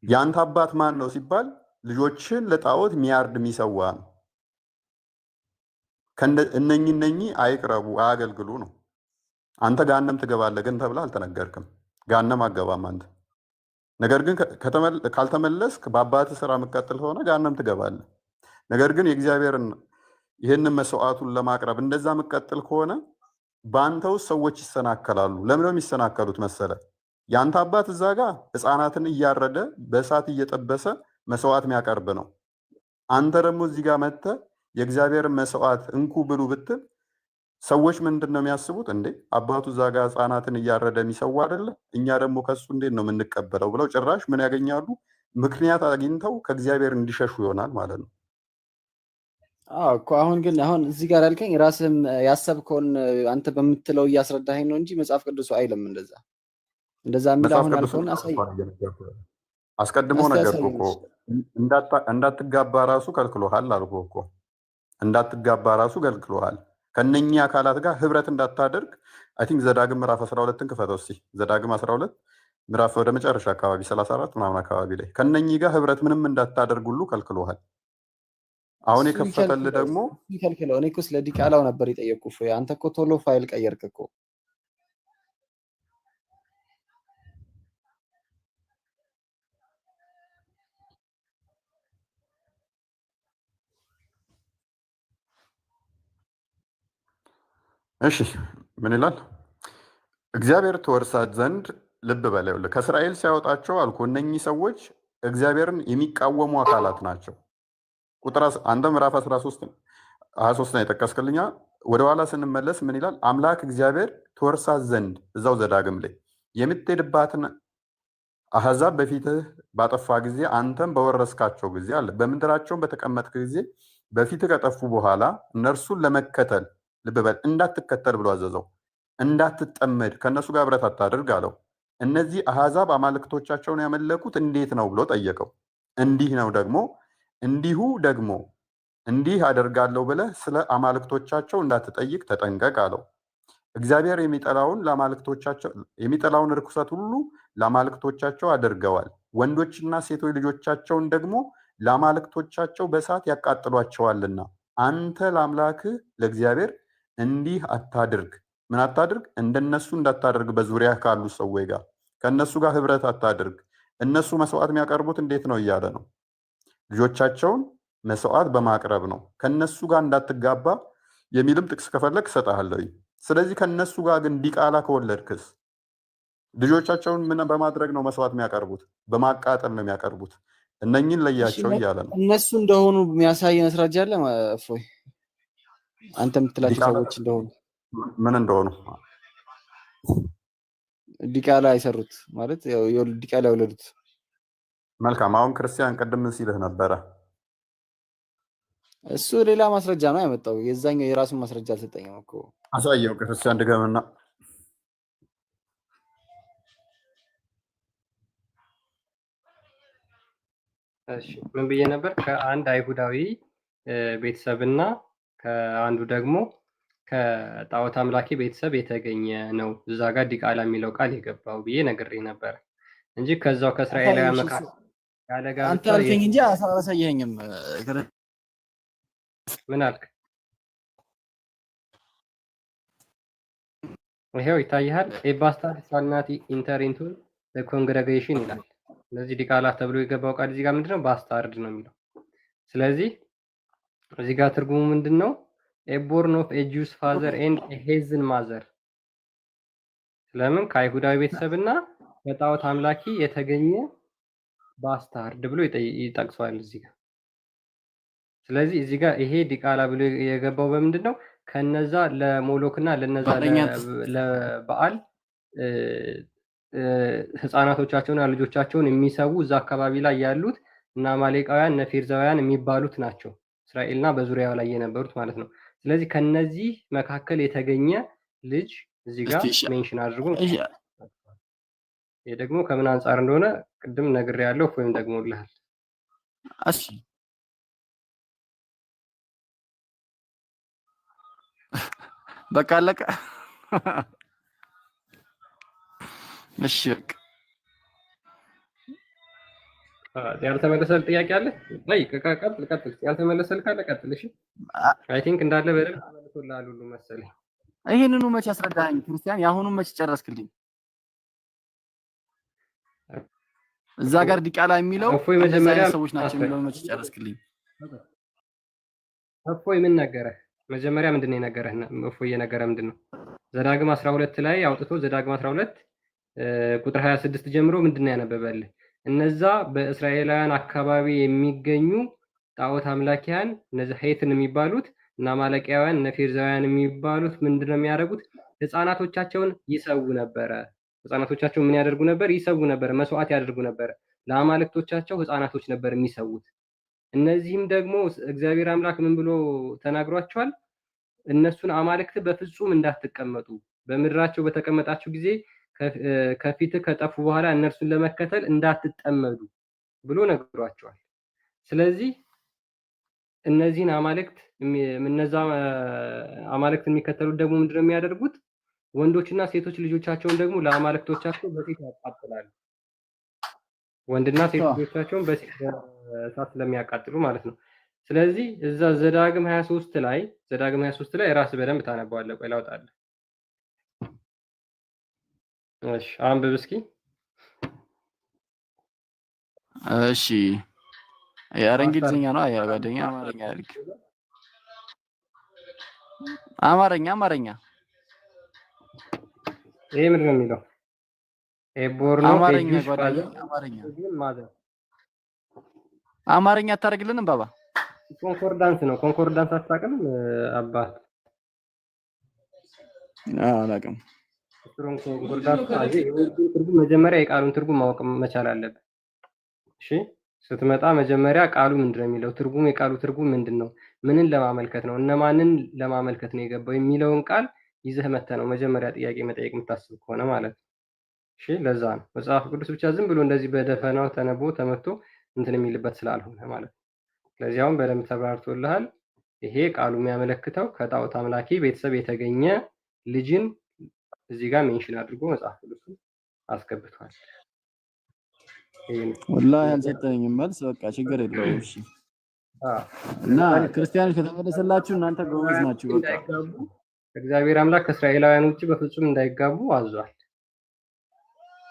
የአንተ አባት ማን ነው ሲባል ልጆችን ለጣዖት የሚያርድ የሚሰዋ ነው። እነኚህ አይቅረቡ አያገልግሉ ነው። አንተ ጋነም ትገባለህ ግን ተብለህ አልተነገርክም። ጋነም አገባም አንተ። ነገር ግን ካልተመለስክ በአባትህ ስራ የምትቀጥል ከሆነ ጋነም ትገባለህ። ነገር ግን የእግዚአብሔርን ይህንን መስዋዕቱን ለማቅረብ እንደዛ የምትቀጥል ከሆነ በአንተ ውስጥ ሰዎች ይሰናከላሉ። ለምን ነው የሚሰናከሉት መሰለ? የአንተ አባት እዛ ጋር ህፃናትን እያረደ በእሳት እየጠበሰ መስዋዕት የሚያቀርብ ነው። አንተ ደግሞ እዚህ ጋር መጥተህ የእግዚአብሔርን መስዋዕት እንኩ ብሉ ብትል ሰዎች ምንድን ነው የሚያስቡት? እንዴ አባቱ እዛ ጋር ህፃናትን እያረደ የሚሰዋ አይደለ? እኛ ደግሞ ከሱ እንዴት ነው የምንቀበለው ብለው ጭራሽ ምን ያገኛሉ? ምክንያት አግኝተው ከእግዚአብሔር እንዲሸሹ ይሆናል ማለት ነው። እኮ አሁን እዚህ ጋር ያልከኝ ራስህም ያሰብከውን አንተ በምትለው እያስረዳኸኝ ነው እንጂ መጽሐፍ ቅዱሱ አይልም እንደዛ የሚል አሁን ያልከውን አሳይ። አስቀድሞ ነገርኩህ እኮ እንዳትጋባ ራሱ ከልክሎሃል አልኩህ እኮ። እንዳትጋባ ራሱ ከልክሎሃል። ከነኚህ አካላት ጋር ህብረት እንዳታደርግ አይ ቲንክ ዘዳግም ምዕራፍ 12ን ክፈተው እስኪ። ዘዳግም 12 ምዕራፍ ወደ መጨረሻ አካባቢ 34 ምናምን አካባቢ ላይ ከነኚህ ጋር ህብረት ምንም እንዳታደርግ ሁሉ ከልክሎሃል። አሁን የከፈተልህ ደግሞ ይከልክለው። እኔ እኮ ስለ ዲቃላው ነበር የጠየቅኩህ። አንተ እኮ ቶሎ ፋይል ቀየርክ እኮ። እሺ ምን ይላል? እግዚአብሔር ትወርሳት ዘንድ ልብ በለው። ከእስራኤል ሲያወጣቸው አልኩ እነኚህ ሰዎች እግዚአብሔርን የሚቃወሙ አካላት ናቸው። ቁጥር አንተ ምዕራፍ 23 ነው የጠቀስክልኛ። ወደኋላ ስንመለስ ምን ይላል? አምላክ እግዚአብሔር ትወርሳት ዘንድ እዛው ዘዳግም ላይ የምትሄድባትን አሕዛብ በፊትህ ባጠፋ ጊዜ አንተም በወረስካቸው ጊዜ አለ በምድራቸውን በተቀመጥክ ጊዜ በፊትህ ከጠፉ በኋላ እነርሱን ለመከተል ልብ በል እንዳትከተል ብሎ አዘዘው። እንዳትጠመድ ከእነሱ ጋር ህብረት አታድርግ አለው። እነዚህ አሕዛብ አማልክቶቻቸውን ያመለኩት እንዴት ነው ብሎ ጠየቀው። እንዲሁ ደግሞ እንዲህ አደርጋለሁ ብለህ ስለ አማልክቶቻቸው እንዳትጠይቅ ተጠንቀቅ አለው። እግዚአብሔር የሚጠላውን ርኩሰት ሁሉ ለአማልክቶቻቸው አድርገዋል። ወንዶችና ሴቶች ልጆቻቸውን ደግሞ ለአማልክቶቻቸው በእሳት ያቃጥሏቸዋልና አንተ ለአምላክህ ለእግዚአብሔር እንዲህ አታድርግ። ምን አታድርግ? እንደነሱ እንዳታደርግ። በዙሪያ ካሉ ሰዎች ጋር ከእነሱ ጋር ህብረት አታድርግ። እነሱ መስዋዕት የሚያቀርቡት እንዴት ነው እያለ ነው። ልጆቻቸውን መስዋዕት በማቅረብ ነው። ከነሱ ጋር እንዳትጋባ የሚልም ጥቅስ ከፈለግ እሰጥሃለሁ። ስለዚህ ከነሱ ጋር ግን ዲቃላ ከወለድክስ ልጆቻቸውን ምን በማድረግ ነው መስዋዕት የሚያቀርቡት? በማቃጠል ነው የሚያቀርቡት። እነኝን ለያቸው እያለ ነው። እነሱ እንደሆኑ የሚያሳይ መስራጃ አለ። እፎይ አንተ የምትላቸው ሰዎች እንደሆኑ ምን እንደሆኑ ዲቃላ የሰሩት ማለት ዲቃላ የወለዱት። መልካም። አሁን ክርስቲያን ቅድም ሲልህ ነበረ እሱ ሌላ ማስረጃ ነው ያመጣው። የዛኛው የራሱን ማስረጃ አልሰጠኝም እኮ። አሳየው ክርስቲያን ድገምና። እሺ ምን ብዬ ነበር? ከአንድ አይሁዳዊ ቤተሰብና ከአንዱ ደግሞ ከጣዖት አምላኪ ቤተሰብ የተገኘ ነው እዛ ጋር ዲቃላ የሚለው ቃል የገባው ብዬ ነግሬ ነበር እንጂ ከዛው ከእስራኤላውያን መካከል ያለ ጋብቻ አንተ አልከኝ እንጂ አላሳየኸኝም። ምን አልክ? ይሄው ይታይሃል። ኤ ባስታርድ ሻል ናት ኢንተር ኢንቱ ዘ ኮንግሬጌሽን ይላል። ስለዚህ ዲቃላ ተብሎ የገባው ቃል እዚህ ጋር ምንድነው? ባስታርድ ነው የሚለው። ስለዚህ እዚህ ጋር ትርጉሙ ምንድነው? ኤ ቦርን ኦፍ ኤ ጁስ ፋዘር ኤንድ ኤ ሄዝን ማዘር። ለምን? ከአይሁዳዊ ቤተሰብና ከጣዖት አምላኪ የተገኘ ባስታርድ ብሎ ይጠቅሰዋል እዚህ ጋር። ስለዚህ እዚህ ጋር ይሄ ዲቃላ ብሎ የገባው በምንድነው? ከነዛ ለሞሎክና ለነዛ ለበዓል ህፃናቶቻቸውና ልጆቻቸውን የሚሰዉ እዛ አካባቢ ላይ ያሉት እና አማሌቃውያን እና ፌርዛውያን የሚባሉት ናቸው። እስራኤልና በዙሪያው ላይ የነበሩት ማለት ነው። ስለዚህ ከነዚህ መካከል የተገኘ ልጅ እዚህ ጋር ሜንሽን አድርጎ ይሄ ደግሞ ከምን አንጻር እንደሆነ ቅድም ነግሬያለሁ ወይም ደግሞልሃል። እሺ በቃ አለቀ። እሺ በቃ ያልተመለሰል ጥያቄ አለ? ላይ ቀጥል። ያልተመለሰል ካለ ቀጥል። እሺ አይ ቲንክ እንዳለ በደንብ ተመልሶልሃል ሁሉ መሰለኝ። ይሄንኑ መች አስረዳኸኝ ክርስቲያን? የአሁኑን መች ጨረስክልኝ? እዛ ጋር ዲቃላ የሚለው እፎይ መጀመሪያ ሰዎች ናቸው የሚለው መች ጨረስክልኝ? እፎይ ምን ነገረህ? መጀመሪያ ምንድነው የነገረህ? እፎይ የነገረህ ምንድነው? ዘዳግም 12 ላይ አውጥቶ ዘዳግም 12 ቁጥር 26 ጀምሮ ምንድነው ያነበበልህ? እነዛ በእስራኤላውያን አካባቢ የሚገኙ ጣዖት አምላኪያን እነዚህ ሄትን የሚባሉት እና አማሌቃውያን እና ፌርዛውያን የሚባሉት ምንድነው የሚያደርጉት? ህፃናቶቻቸውን ይሰዉ ነበረ። ህፃናቶቻቸውን ምን ያደርጉ ነበር? ይሰዉ ነበር፣ መስዋዕት ያደርጉ ነበር። ለአማልክቶቻቸው ህፃናቶች ነበር የሚሰዉት። እነዚህም ደግሞ እግዚአብሔር አምላክ ምን ብሎ ተናግሯቸዋል? እነሱን አማልክት በፍጹም እንዳትቀመጡ፣ በምድራቸው በተቀመጣችሁ ጊዜ ከፊት ከጠፉ በኋላ እነርሱን ለመከተል እንዳትጠመዱ ብሎ ነግሯቸዋል። ስለዚህ እነዚህን እነዛ አማልክት የሚከተሉት ደግሞ ምንድነው የሚያደርጉት? ወንዶችና ሴቶች ልጆቻቸውን ደግሞ ለአማልክቶቻቸው በሴት ያቃጥላሉ። ወንድና ሴት ልጆቻቸውን በእሳት ስለሚያቃጥሉ ማለት ነው። ስለዚህ እዛ ዘዳግም 23 ላይ ራስ በደንብ ታነባዋለህ። ቆይ ላውጣልህ። እሺ አንብብ እስኪ። እሺ ኧረ እንግሊዝኛ ነው ያ ጓደኛ። አማርኛ ያልክ አማርኛ ይሄ ምንድን ነው የሚለው? ኤቦርኖ አማርኛ ጓደኛ አማርኛ አታደርግልንም ባባ? ኮንኮርዳንስ ነው። ኮንኮርዳንስ አታውቅም አባት? አላውቅም። ኮንኮርዳንስ ትርጉም መጀመሪያ የቃሉን ትርጉም ማወቅ መቻል አለብህ። እሺ ስትመጣ መጀመሪያ ቃሉ ምንድነው የሚለው ትርጉም፣ የቃሉ ትርጉም ምንድነው፣ ምንን ለማመልከት ነው፣ እነማንን ለማመልከት ነው የገባው የሚለውን ቃል ይዘህ መተህ ነው መጀመሪያ ጥያቄ መጠየቅ የምታስብ ከሆነ ማለት ነው። እሺ ለዛ ነው መጽሐፍ ቅዱስ ብቻ ዝም ብሎ እንደዚህ በደፈናው ተነቦ ተመቶ እንትን የሚልበት ስላልሆነ ማለት ነው። ስለዚህ አሁን በደንብ ተብራርቶልሃል። ይሄ ቃሉ የሚያመለክተው ከጣዖት አምላኪ ቤተሰብ የተገኘ ልጅን እዚህ ጋር ሜንሽን አድርጎ መጽሐፍ ቅዱስ አስገብቷል። ወላሂ አልሰጠኝም መልስ። በቃ ችግር የለውም። እሺ እና ክርስቲያኖች ከተመለሰላችሁ እናንተ ጎበዝ ናችሁ። በቃ እግዚአብሔር አምላክ ከእስራኤላውያን ውጭ በፍጹም እንዳይጋቡ አዟል።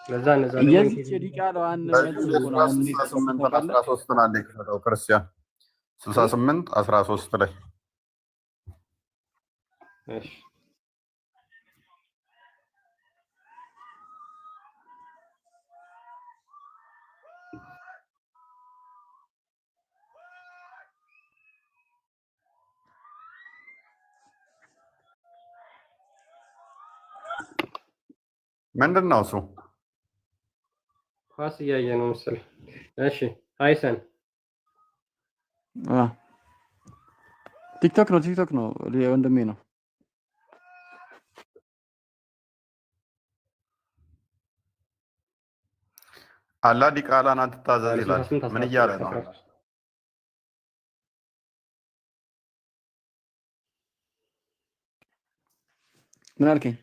ለዛ እነዛ የዚህ ዲቃላዋን መልስ ነው 68:13 አንዴ ከተው ክርስቲያን 68:13 ላይ እሺ ምንድን ነው እሱ? ኳስ እያየ ነው መሰለኝ። እሺ አይሰን ቲክቶክ ነው ወንድሜ ነው። አላህ ዲቃላን አትታዘዝ ይላል። ምን እያለ ነው? ምን አልከኝ?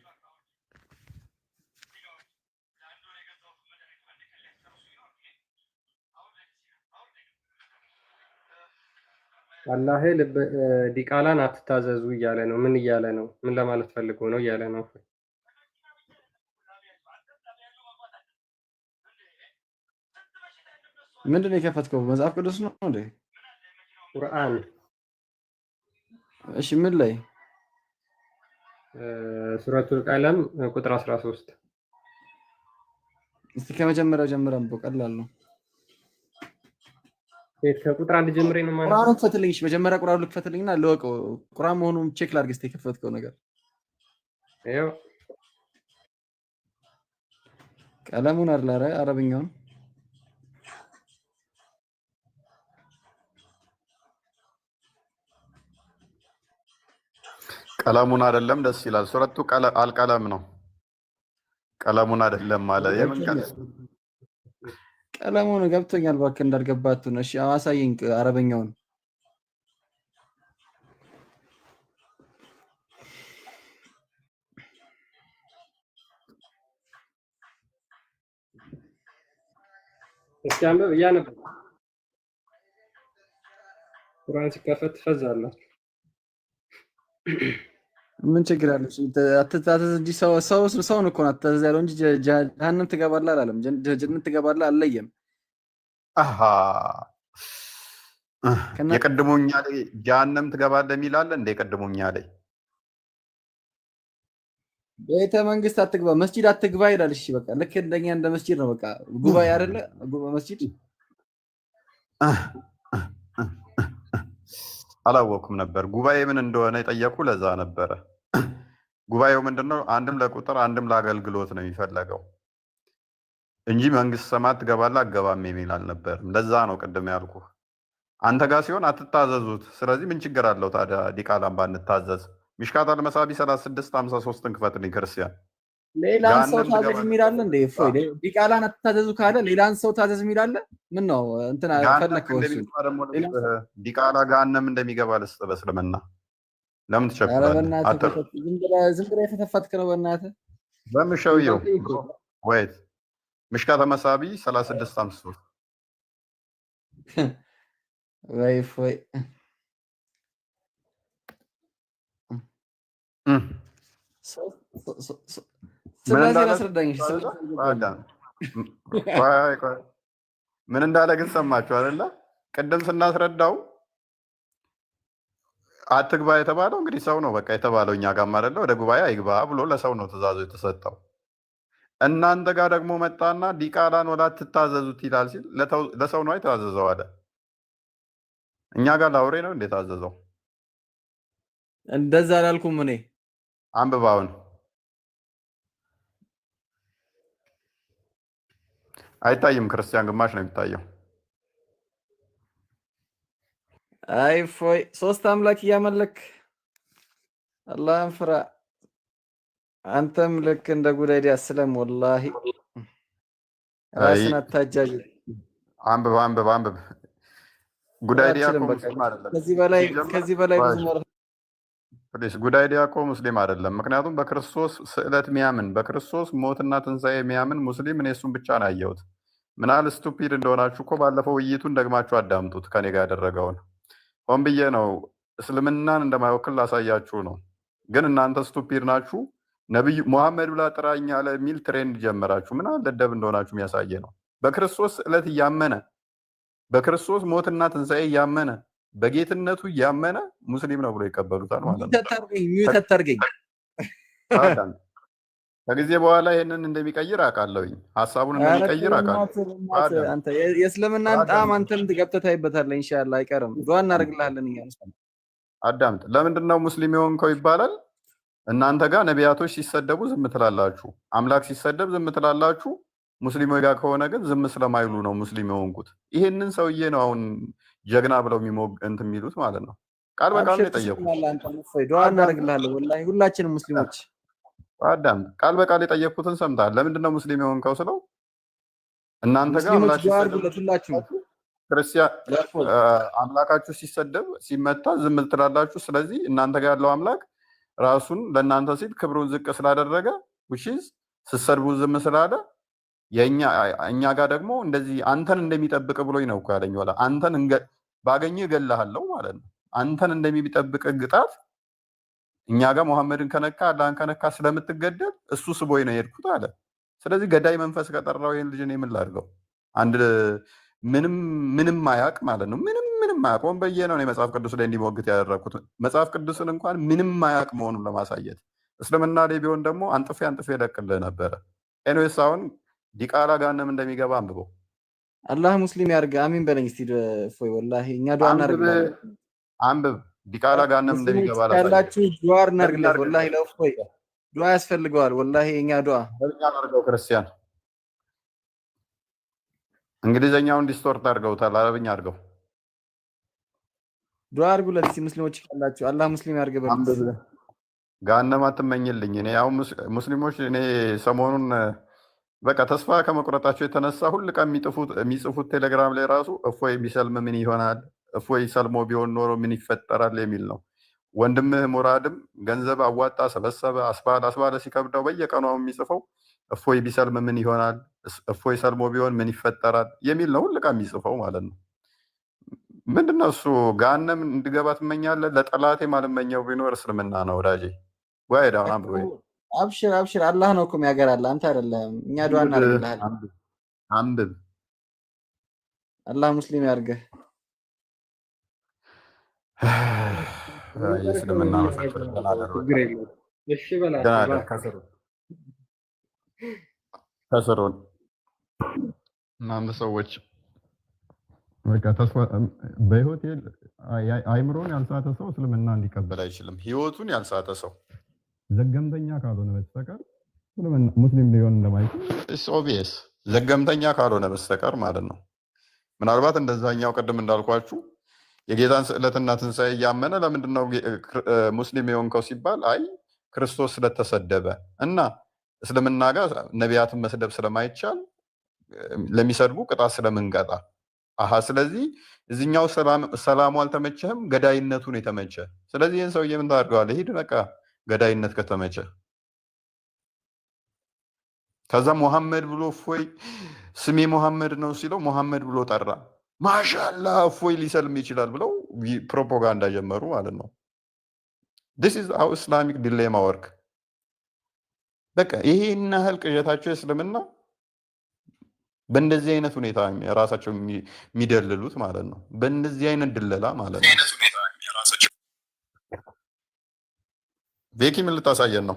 አላህ ዲቃላን አትታዘዙ እያለ ነው። ምን እያለ ነው? ምን ለማለት ፈልጎ ነው እያለ ነው? ምንድን ነው የከፈትከው? መጽሐፍ ቅዱስ ነው እንዴ? ቁርአን። እሺ ምን ላይ? ሱረቱል ቀለም ቁጥር 13። እስቲ ከመጀመሪያው ጀምረን ቀላል ነው። ከቁጥር 1 ጀምሬ ነው ማለት ነው። ቁርአኑን ክፈትልኝ። እሺ መጀመሪያ ቁርአኑን ክፈትልኝና ልወቀው ቁርአን መሆኑን ቼክ ላድርግ። እስቲ የከፈትከው ነገር ይኸው ቀለሙን አይደል? አረብኛውን ቀለሙን አይደለም። ደስ ይላል። ሱረቱ አልቀለም ነው። ቀለሙን አይደለም ማለት የምን ቀለሙን ገብቶኛል። እባክህ እንዳልገባት ነው። እሺ አሳየኝ አረበኛውን። እስኪ አንብብ። እያነበብ ቁርአን ሲከፈት ትፈዛላችሁ። ምን ችግር አለ? አትታዘዝ እንጂ ሰውን እኮ ነው አትታዘዝ ያለው እንጂ ጀሃነም ትገባለህ አላለም። ጀነት ትገባለህ አልለየም። አሃ የቀድሞኛ ላይ ጀሃነም ትገባለህ የሚል አለ እንደ የቀድሞኛ ላይ ቤተ መንግስት አትግባ፣ መስጂድ አትግባ ይላል። እሺ በቃ ልክ እንደኛ እንደ መስጂድ ነው። በቃ ጉባኤ አይደለ? መስጂድ አላወኩም ነበር። ጉባኤ ምን እንደሆነ የጠየቁ ለዛ ነበረ። ጉባኤው ምንድነው? አንድም ለቁጥር አንድም ለአገልግሎት ነው የሚፈለገው እንጂ መንግስት ሰማያት ትገባለህ አትገባም የሚል አልነበርም። ለዛ ነው ቅድም ያልኩ አንተ ጋር ሲሆን አትታዘዙት። ስለዚህ ምን ችግር አለው ታዲያ ዲቃላን ባንታዘዝ? ሚሽካት አልመሳቢ 36:53 ክፈትልኝ ክርስቲያን። ሌላን ሰው ታዘዝ የሚል አለ እንዴ? እፎይ ዲቃላን አትታዘዙ ካለ ሌላን ሰው ታዘዝ የሚል አለ? ምን ነው እንትና ፈለከው? እሱ ዲቃላ ገሃነም እንደሚገባ ልስጥ በእስልምና ለምን ትቸኩላለህ? ዝም ብለህ የተፈተፍትክ ነው በእናትህ። በምሸውየው ወይት ሚሽካት አልመሳቢ 36:53 ወይ እፎይ ምን እንዳለ ግን ሰማችሁ አይደለ? ቅድም ስናስረዳው አትግባ የተባለው እንግዲህ ሰው ነው በቃ የተባለው እኛ ጋር አይደለ? ወደ ጉባኤ አይግባ ብሎ ለሰው ነው ትእዛዙ የተሰጠው። እናንተ ጋር ደግሞ መጣና ዲቃላን ወደ አትታዘዙት ይላል ሲል ለሰው ነው የታዘዘው አለ። እኛ ጋር ለአውሬ ነው እንዴት ታዘዘው? እንደዛ አላልኩም እኔ። አንብባውን አይታይም። ክርስቲያን ግማሽ ነው የሚታየው። አይ ፎይ ሶስት አምላክ እያመለክ አላህን ፍራ። አንተም ልክ እንደ ጉዳይ አስለም። ወላሂ ራስን አታጃጅ። አንብብ። ጉዳይ ዲያቆን ሙስሊም አይደለም። ከዚህ በላይ ብዙ ማለት ጉዳይ ዲያቆን ሙስሊም አይደለም። ምክንያቱም በክርስቶስ ስዕለት የሚያምን በክርስቶስ ሞትና ትንሣኤ የሚያምን ሙስሊም እኔ እሱን ብቻ ነው ያየሁት። ምናል ስቱፒድ እንደሆናችሁ እኮ ባለፈው ውይይቱን ደግማችሁ አዳምጡት። ከኔ ጋር ያደረገውን ሆን ብዬ ነው እስልምናን እንደማይወክል ላሳያችሁ ነው። ግን እናንተ ስቱፒድ ናችሁ። ነብዩ ሙሐመድ ብላ ጥራኝ አለ የሚል ትሬንድ ጀመራችሁ። ምናል ደደብ እንደሆናችሁ የሚያሳየ ነው። በክርስቶስ ስዕለት እያመነ በክርስቶስ ሞትና ትንሣኤ እያመነ በጌትነቱ እያመነ ሙስሊም ነው ብሎ ይቀበሉታል ማለት ነው። ከጊዜ በኋላ ይሄንን እንደሚቀይር አውቃለሁኝ። ሀሳቡን እንደሚቀይር አውቃለሁ። የእስልምናን ጣዕም አንተም ገብተህ ታይበታለህ። ኢንሻአላህ አይቀርም። ዱዓ እናደርግልሃለን። እኛ አዳምጥ። ለምንድን ነው ሙስሊም የሆንከው ይባላል። እናንተ ጋር ነቢያቶች ሲሰደቡ ዝም ትላላችሁ፣ አምላክ ሲሰደብ ዝም ትላላችሁ። ሙስሊሞች ጋር ከሆነ ግን ዝም ስለማይሉ ነው ሙስሊም የሆንኩት። ይሄንን ሰውዬ ነው አሁን ጀግና ብለው እንትን የሚሉት ማለት ነው። ቃል በቃል ነው የጠየቁት። ዱዓ እናደርግልሃለን ወላሂ ሁላችንም ሙስሊሞች። አዳም ቃል በቃል የጠየቁትን ሰምተሃል። ለምንድን ነው ሙስሊም የሆንከው ስለው እናንተ ጋር አምላካችሁ ሲሰደብ ሲመታ ዝም ትላላችሁ። ስለዚህ እናንተ ጋር ያለው አምላክ ራሱን ለእናንተ ሲል ክብሩን ዝቅ ስላደረገ ውሺዝ ስትሰድቡ ዝም ስላለ እኛ ጋር ደግሞ እንደዚህ አንተን እንደሚጠብቅ ብሎኝ ነው እኮ ያለኝ። ወላ አንተን ባገኘህ እገልሃለሁ ማለት ነው። አንተን እንደሚጠብቅ ግጣት እኛ ጋር መሐመድን ከነካ አላህን ከነካ ስለምትገደል እሱ ስቦኝ ነው የሄድኩት አለ። ስለዚህ ገዳይ መንፈስ ከጠራው ይሄን ልጅ እኔ ምን ላድርገው? አንድ ምንም አያውቅ ማለት ነው። ምንም አያውቅ ወንበዬ ነው መጽሐፍ ቅዱስ ላይ እንዲሞግት ያደረኩት። መጽሐፍ ቅዱስን እንኳን ምንም አያውቅ መሆኑን ለማሳየት እስልምና ላይ ቢሆን ደግሞ አንጥፌ ለቅልህ ነበረ። ኤንዌስ አሁን ዲቃላ ጋንም እንደሚገባ አንብበው። አላህ ሙስሊም ያርግ። አሚን በለኝ እስቲ ፎይ ወላሂ እኛ ዱዓ እናደርግልህ። አንብብ ዲቃላ ጋንም እንደሚገባ ያላችሁ ዱዓ እናደርግልህ ወላሂ ለፎይ ዱዓ ያስፈልገዋል ወላሂ እኛ ዱዓ አድርገው። ክርስቲያን እንግሊዘኛውን ዲስቶርት አድርገውታል፣ አረብኛ አድርገው ዱዓ አድርጉለት እስቲ ሙስሊሞች ካላችሁ አላህ ሙስሊም ያርግ በሉ። ጋነም አትመኝልኝ። እኔ ያው ሙስሊሞች እኔ ሰሞኑን በቃ ተስፋ ከመቁረጣቸው የተነሳ ሁል ቀን የሚጽፉት ቴሌግራም ላይ ራሱ እፎይ ቢሰልም ምን ይሆናል፣ እፎይ ሰልሞ ቢሆን ኖሮ ምን ይፈጠራል የሚል ነው። ወንድምህ ሙራድም ገንዘብ አዋጣ ሰበሰበ አስባለ ሲከብደው በየቀኑ የሚጽፈው እፎይ ቢሰልም ምን ይሆናል፣ እፎይ ሰልሞ ቢሆን ምን ይፈጠራል የሚል ነው ሁል ቀን የሚጽፈው ማለት ነው። ምንድነው እሱ? ገሃነም እንድገባ ትመኛለህ? ለጠላቴ ማልመኘው ቢኖር እስልምና ነው ወዳጄ። ወይ ዳውን ወይ አብሽር አላህ ነው እኮ የሚያገራልህ አንተ አይደለም። እኛ ዱዓ እናደርግልሃለን። አንብብ። አላህ ሙስሊም ያርግህ። የእስልምና ከስሩን እናንተ ሰዎች በቃ ተስፋ በህይወት አይምሮን ያልሳተ ሰው እስልምና እንዲቀበል አይችልም። ህይወቱን ያልሳተ ሰው ዘገምተኛ ካልሆነ በስተቀር ሙስሊም ሊሆን እንደማይችል ኦብቪየስ፣ ዘገምተኛ ካልሆነ በስተቀር ማለት ነው። ምናልባት እንደዛኛው ቅድም እንዳልኳችሁ የጌታን ስዕለትና ትንሣኤ እያመነ ለምንድነው ሙስሊም የሆንከው ሲባል አይ ክርስቶስ ስለተሰደበ እና እስልምና ጋር ነቢያትን መስደብ ስለማይቻል ለሚሰድቡ ቅጣት ስለምንቀጣ አሃ ስለዚህ እዚህኛው ሰላሙ አልተመቸህም፣ ገዳይነቱን የተመቸ። ስለዚህ ይህን ሰውዬ ምን ታደርገዋለህ? ሂድ በቃ ገዳይነት ከተመቸ። ከዛ ሙሐመድ ብሎ እፎይ ስሜ ሙሐመድ ነው ሲለው ሙሐመድ ብሎ ጠራ። ማሻላ እፎይ ሊሰልም ይችላል ብለው ፕሮፓጋንዳ ጀመሩ ማለት ነው። this is how Islamic dilemma work። በቃ ይሄን ያህል ቅዠታቸው እስልምና በእንደዚህ አይነት ሁኔታ ራሳቸው የሚደልሉት ማለት ነው። በእንደዚህ አይነት ድለላ ማለት ነው። ቤኪ ምን ልታሳየን ነው?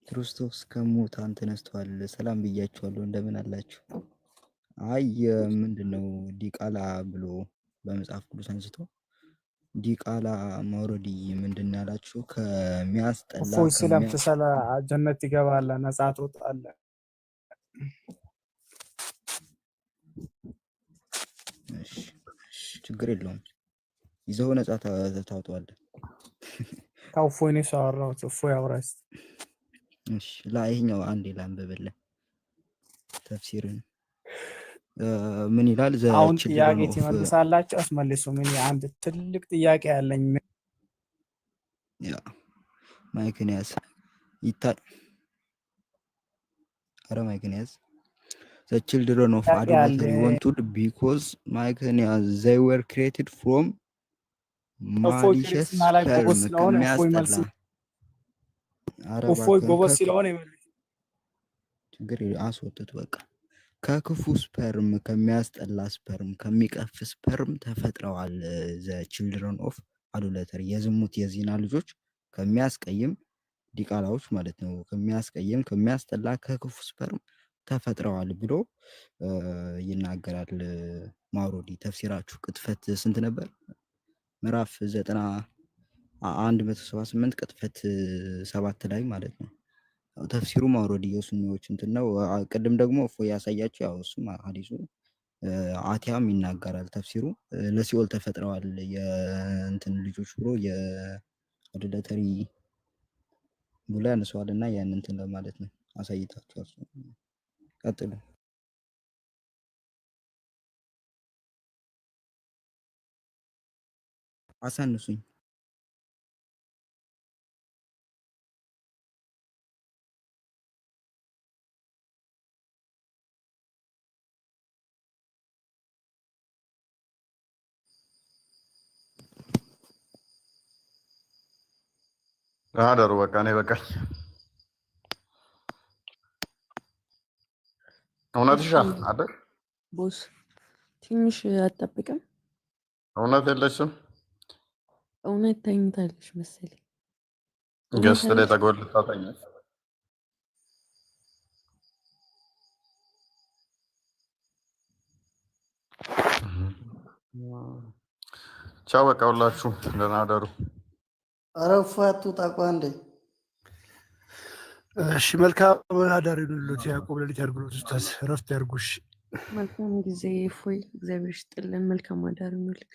ክርስቶስ ከሙታን ተነስቷል። ሰላም ብያችኋለሁ። እንደምን አላችሁ? አይ ምንድነው ዲቃላ ብሎ በመጽሐፍ ቅዱስ አንስቶ ዲቃላ ማውረድ ምንድን ያላችሁ ከሚያስጠላ እፎይ ስለምትሰላ ጀነት ይገባል፣ ነጻ ትወጣለህ። ችግር የለውም ይዘው ነጻ ታውጣለህ። ከእፎይ ነው ያወራሁት። እፎይ አውራስ እሺ ይሄኛው አንዴ ላንብብልህ ተፍሲርን ምን ይላል? አሁን ጥያቄ ትመልሳላችሁ አስመልሱ። ምን አንድ ትልቅ ጥያቄ ያለኝ ያ ማይክን ያዝ አረ ማይክን ያዝ the children of adultery wanted because ማይክን ያዝ they were created from malicious ከሚያስጠላ እፎይ ጎበዝ ስለሆነ ችግር አስወጥቶ በቃ ከክፉ ስፐርም ከሚያስጠላ ስፐርም ከሚቀፍ ስፐርም ተፈጥረዋል። ዘ ቺልድረን ኦፍ አዱለተሪ የዝሙት የዚና ልጆች ከሚያስቀይም ዲቃላዎች ማለት ነው። ከሚያስቀይም ከሚያስጠላ ከክፉ ስፐርም ተፈጥረዋል ብሎ ይናገራል። ማውሮዲ ተፍሲራችሁ ቅጥፈት ስንት ነበር? ምዕራፍ 90 178 ቅጥፈት 7 ላይ ማለት ነው። ተፍሲሩ ማውረድ የሱኒዎች እንትን ነው። ቅድም ደግሞ እፎይ ያሳያቸው ያው እሱም ሐዲሱ አቲያም ይናገራል። ተፍሲሩ ለሲኦል ተፈጥረዋል የእንትን ልጆች ብሎ የአድለተሪ ብሎ ያነሳዋል እና ያን እንትን ለማለት ነው። አሳይታችኋል። ቀጥሉ። አሳንሱኝ። አደሩ በቃ እኔ በቃኝ። እውነትሽ አይደል ቦስ? ትንሽ አትጠብቅም? እውነት የለሽም። እውነት ተኝታለሽ መሰለኝ። ገስት ላይ ተጎልታ ተኛች። ቻው በቃ ሁላችሁ ደህና አደሩ። አረፋ አትውጣ እኮ አንዴ። እሺ መልካም አዳር ይሁንልዎት። ያዕቆብ ሌሊት ያድርጉልዎት። ኡስታዝ እረፍት ያድርጉሽ። መልካም ጊዜ እፎይ። እግዚአብሔር ይስጥልን። መልካም አዳር ይሁንልክ።